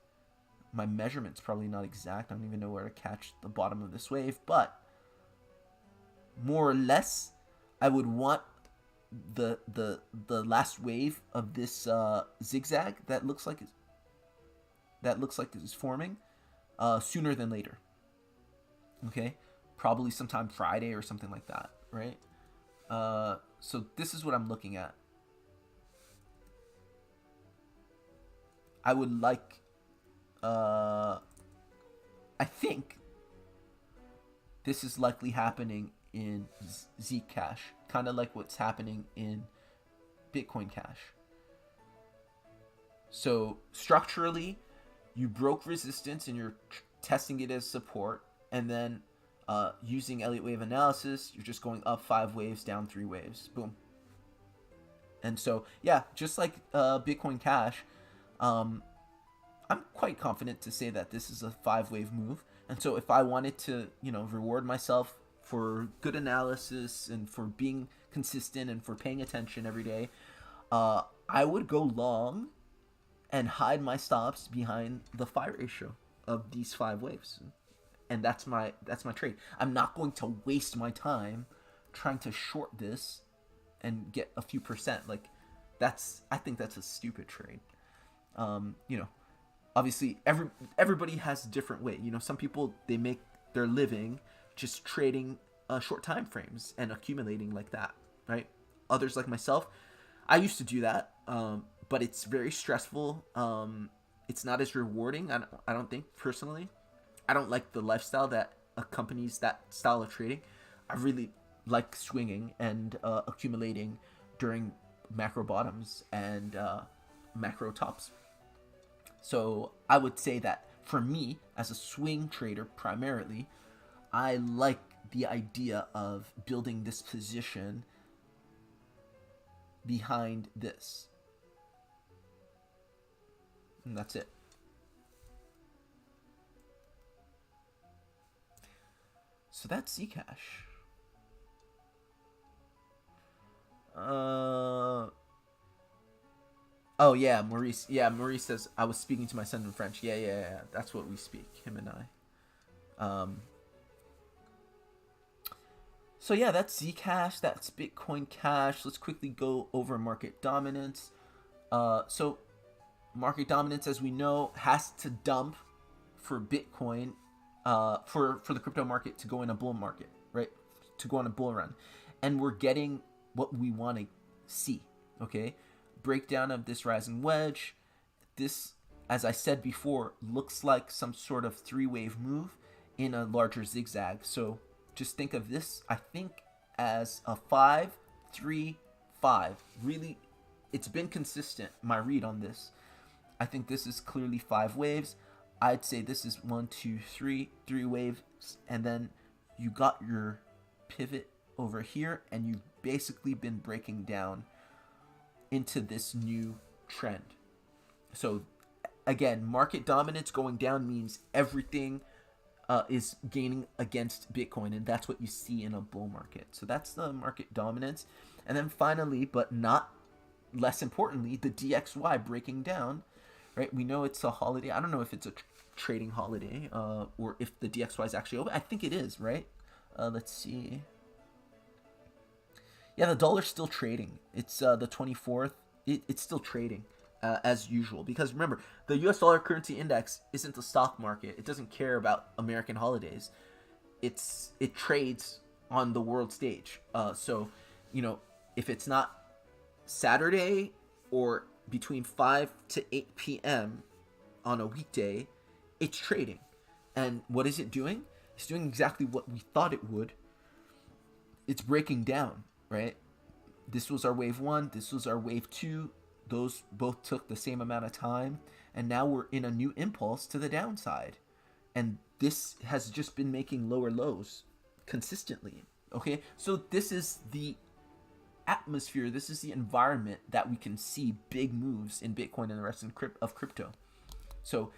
[SPEAKER 1] My measurement's probably not exact. I don't even know where to catch the bottom of this wave, but more or less, I would want the last wave of this zigzag that looks like it's forming sooner than later. Okay, probably sometime Friday or something like that, right? So this is what I'm looking at. I would like, I think this is likely happening in Zcash, kind of like what's happening in Bitcoin Cash. So structurally, you broke resistance and you're testing it as support, and then using Elliott wave analysis, you're just going up 5 waves, down 3 waves, boom. And so, yeah, just like Bitcoin Cash, I'm quite confident to say that this is a 5-wave move. And so if I wanted to, reward myself for good analysis and for being consistent and for paying attention every day, I would go long and hide my stops behind the phi ratio of these 5 waves. And that's my trade. I'm not going to waste my time trying to short this and get a few percent. Like, I think that's a stupid trade. Obviously everybody has a different way. Some people, they make their living just trading short time frames and accumulating like that, right? Others, like myself, I used to do that, but it's very stressful. It's not as rewarding. I don't think, personally. I don't like the lifestyle that accompanies that style of trading. I really like swinging and accumulating during macro bottoms and macro tops. So I would say that for me, as a swing trader primarily, I like the idea of building this position behind this. And that's it. So that's Zcash. Oh yeah, Maurice. Yeah, Maurice says I was speaking to my son in French. Yeah. That's what we speak, him and I. So yeah, that's Zcash. That's Bitcoin Cash. Let's quickly go over market dominance. So market dominance, as we know, has to dump for Bitcoin, for the crypto market to go in a bull market, right? To go on a bull run, and we're getting what we want to see. Okay, breakdown of this rising wedge. This, as I said before, looks like some sort of three-wave move in a larger zigzag. So just think of this, I think, as a 5-3-5. Really, it's been consistent, my read on this. I think this is clearly 5 waves. I'd say this is 1, 2, 3 waves, and then you got your pivot over here, and you've basically been breaking down into this new trend. So again, market dominance going down means everything is gaining against Bitcoin, and that's what you see in a bull market. So that's the market dominance. And then finally, but not less importantly, the DXY breaking down, right? We know it's a holiday. I don't know if it's a trading holiday, or if the DXY is actually open. I think it is, right? Let's see. Yeah, the dollar's still trading. It's the 24th. It's still trading as usual, because remember, the US dollar currency index isn't the stock market. It doesn't care about American holidays. It trades on the world stage. So, if it's not Saturday or between 5 to 8 p.m. on a weekday, it's trading. And what is it doing? It's doing exactly what we thought it would. It's breaking down, right? This was our wave 1. This was our wave 2. Those both took the same amount of time. And now we're in a new impulse to the downside. And this has just been making lower lows consistently. Okay? So this is the atmosphere. This is the environment that we can see big moves in Bitcoin and the rest of crypto. So,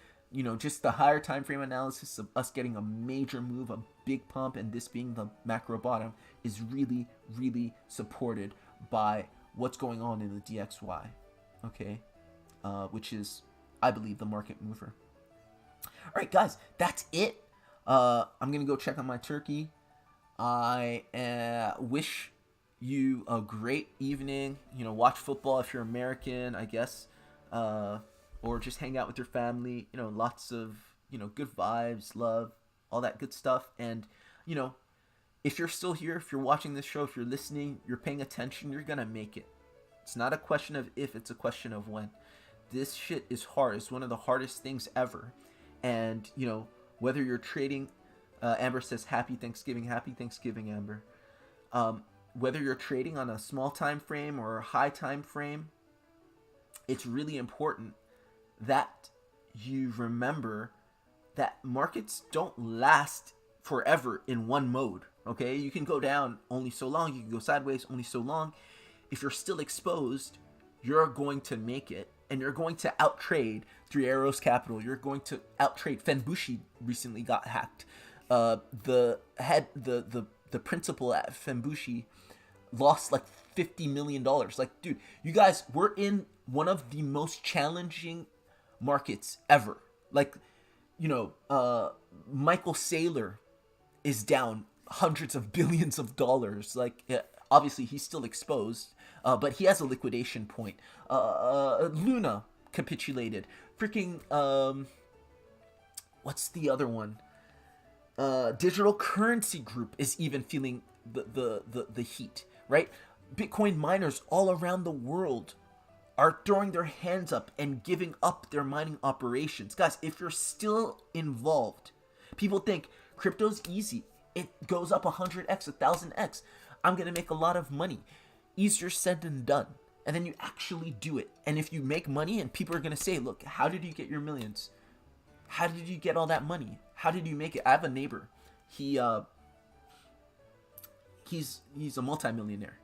[SPEAKER 1] just the higher time frame analysis of us getting a major move, a big pump, and this being the macro bottom is really, really supported by what's going on in the DXY, okay? Which is, I believe, the market mover. All right, guys, that's it. I'm going to go check on my turkey. I wish you a great evening. Watch football if you're American, I guess. Or just hang out with your family, lots of, good vibes, love, all that good stuff. And, if you're still here, if you're watching this show, if you're listening, you're paying attention, you're going to make it. It's not a question of if, it's a question of when. This shit is hard. It's one of the hardest things ever. And, whether you're trading, Amber says, happy Thanksgiving, Amber. Whether you're trading on a small time frame or a high time frame, it's really important that you remember that markets don't last forever in one mode, okay? You can go down only so long, you can go sideways only so long. If you're still exposed, you're going to make it, and you're going to outtrade Three Arrows Capital. You're going to outtrade Fenbushi recently got hacked. The principal at Fenbushi lost like $50 million. Like, dude, you guys, we're in one of the most challenging markets ever. Like, Michael Saylor is down hundreds of billions of dollars. Like, obviously he's still exposed, but he has a liquidation point. Luna capitulated. Freaking, what's the other one? Digital Currency Group is even feeling the heat, right? Bitcoin miners all around the world are throwing their hands up and giving up their mining operations. Guys, if you're still involved, people think crypto's easy. It goes up 100x, 1000x. I'm going to make a lot of money. Easier said than done. And then you actually do it. And if you make money and people are going to say, look, how did you get your millions? How did you get all that money? How did you make it? I have a neighbor. He's a multimillionaire.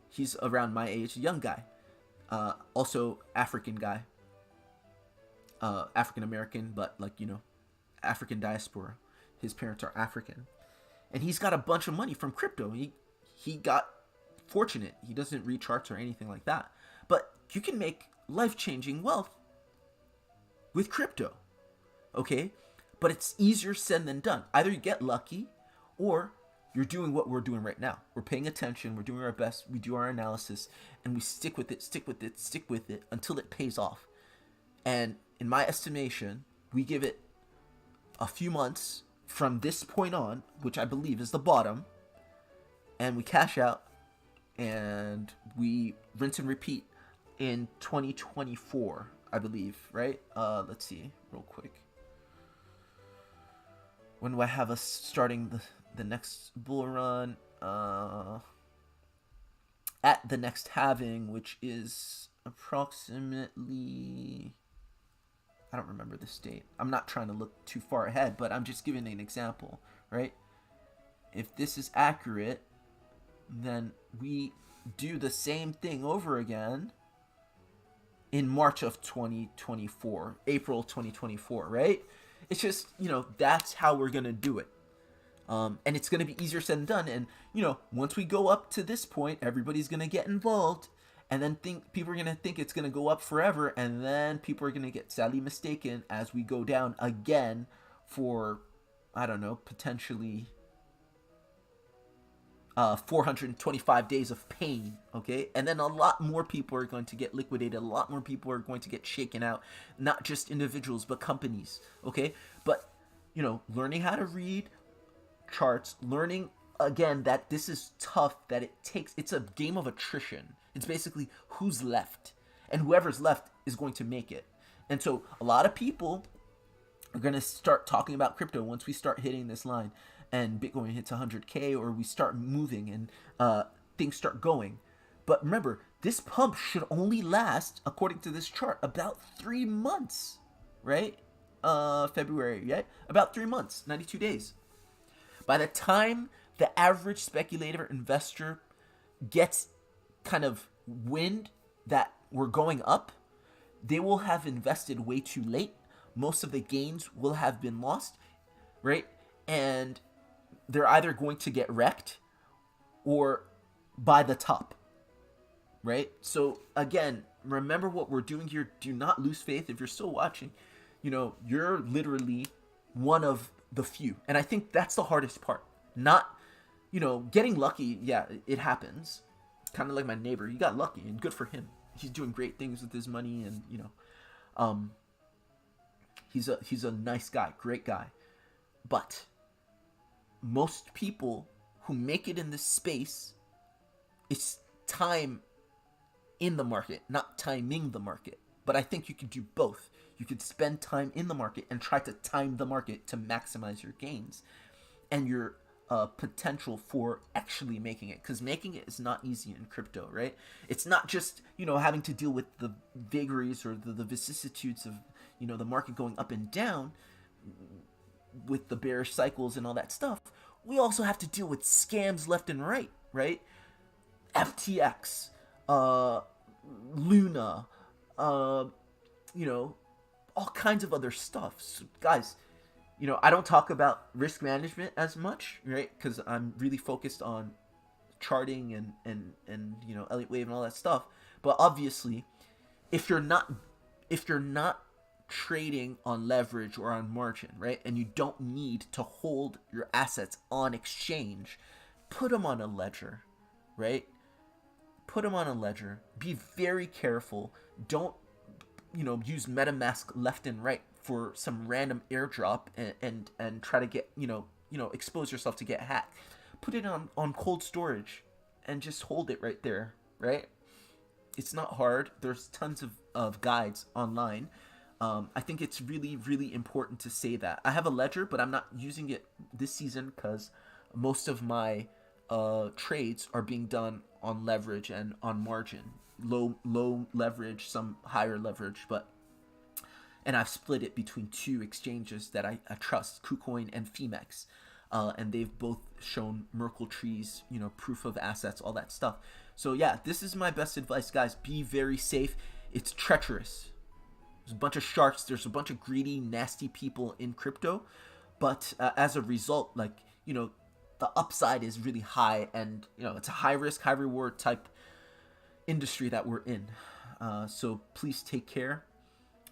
[SPEAKER 1] He's around my age, a young guy. Also African guy. African American, but like, African diaspora. His parents are African, and he's got a bunch of money from crypto. He got fortunate. He doesn't read charts or anything like that, but you can make life-changing wealth with crypto. Okay, but it's easier said than done. Either you get lucky, or you're doing what we're doing right now. We're paying attention, we're doing our best, we do our analysis, and we stick with it until it pays off. And in my estimation, we give it a few months from this point on, which I believe is the bottom, and we cash out, and we rinse and repeat in 2024, I believe, right? Let's see real quick. When do I have us starting the next bull run? At the next halving, which is approximately... I don't remember this date. I'm not trying to look too far ahead, but I'm just giving an example, right? If this is accurate, then we do the same thing over again in March of 2024, April 2024, right? It's just, that's how we're going to do it. And it's going to be easier said than done. And, once we go up to this point, everybody's going to get involved. And then people are going to think it's going to go up forever. And then people are going to get sadly mistaken as we go down again for, I don't know, potentially 425 days of pain, okay? And then a lot more people are going to get liquidated. A lot more people are going to get shaken out. Not just individuals, but companies, okay? But, learning how to read charts, learning, again, that this is tough, that it's a game of attrition. It's basically who's left. And whoever's left is going to make it. And so a lot of people are going to start talking about crypto once we start hitting this line and Bitcoin hits 100K, or we start moving and things start going. But remember, this pump should only last, according to this chart, about 3 months, right? February, right? About 3 months, 92 days. By the time the average speculator investor gets kind of wind that we're going up, they will have invested way too late. Most of the gains will have been lost, right? And they're either going to get wrecked or by the top, right? So again, remember what we're doing here. Do not lose faith. If you're still watching, you're literally one of the few. And I think that's the hardest part. Not, getting lucky. Yeah, it happens. Kind of like my neighbor. He got lucky, and good for him. He's doing great things with his money, and, he's a nice guy, great guy. But most people who make it in this space, it's time in the market, not timing the market. But I think you could do both. You could spend time in the market and try to time the market to maximize your gains and your potential for actually making it. Because making it is not easy in crypto, right? It's not just, having to deal with the vagaries or the vicissitudes of, the market going up and down with the bearish cycles and all that stuff. We also have to deal with scams left and right, right? FTX, Luna, all kinds of other stuff. So, guys, I don't talk about risk management as much, right? Because I'm really focused on charting and Elliott wave and all that stuff. But obviously, if you're not trading on leverage or on margin, right, and you don't need to hold your assets on exchange, put them on a ledger, right? Put them on a ledger. Be very careful. Don't use MetaMask left and right for some random airdrop and try to get expose yourself to get hacked. Put it on cold storage and just hold it right there, right? It's not hard. There's tons of guides online. I think it's really, really important to say that. I have a ledger, but I'm not using it this season because most of my trades are being done on leverage and on margin. Low leverage, some higher leverage, and I've split it between two exchanges that I trust, KuCoin and Femex. And they've both shown Merkle trees, proof of assets, all that stuff. So yeah, this is my best advice, guys. Be very safe. It's treacherous. There's a bunch of sharks. There's a bunch of greedy, nasty people in crypto. But as a result, like, the upside is really high, and it's a high risk, high reward type industry that we're in. So please take care,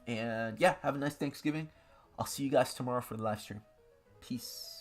[SPEAKER 1] and yeah, have a nice Thanksgiving. I'll see you guys tomorrow for the live stream. Peace.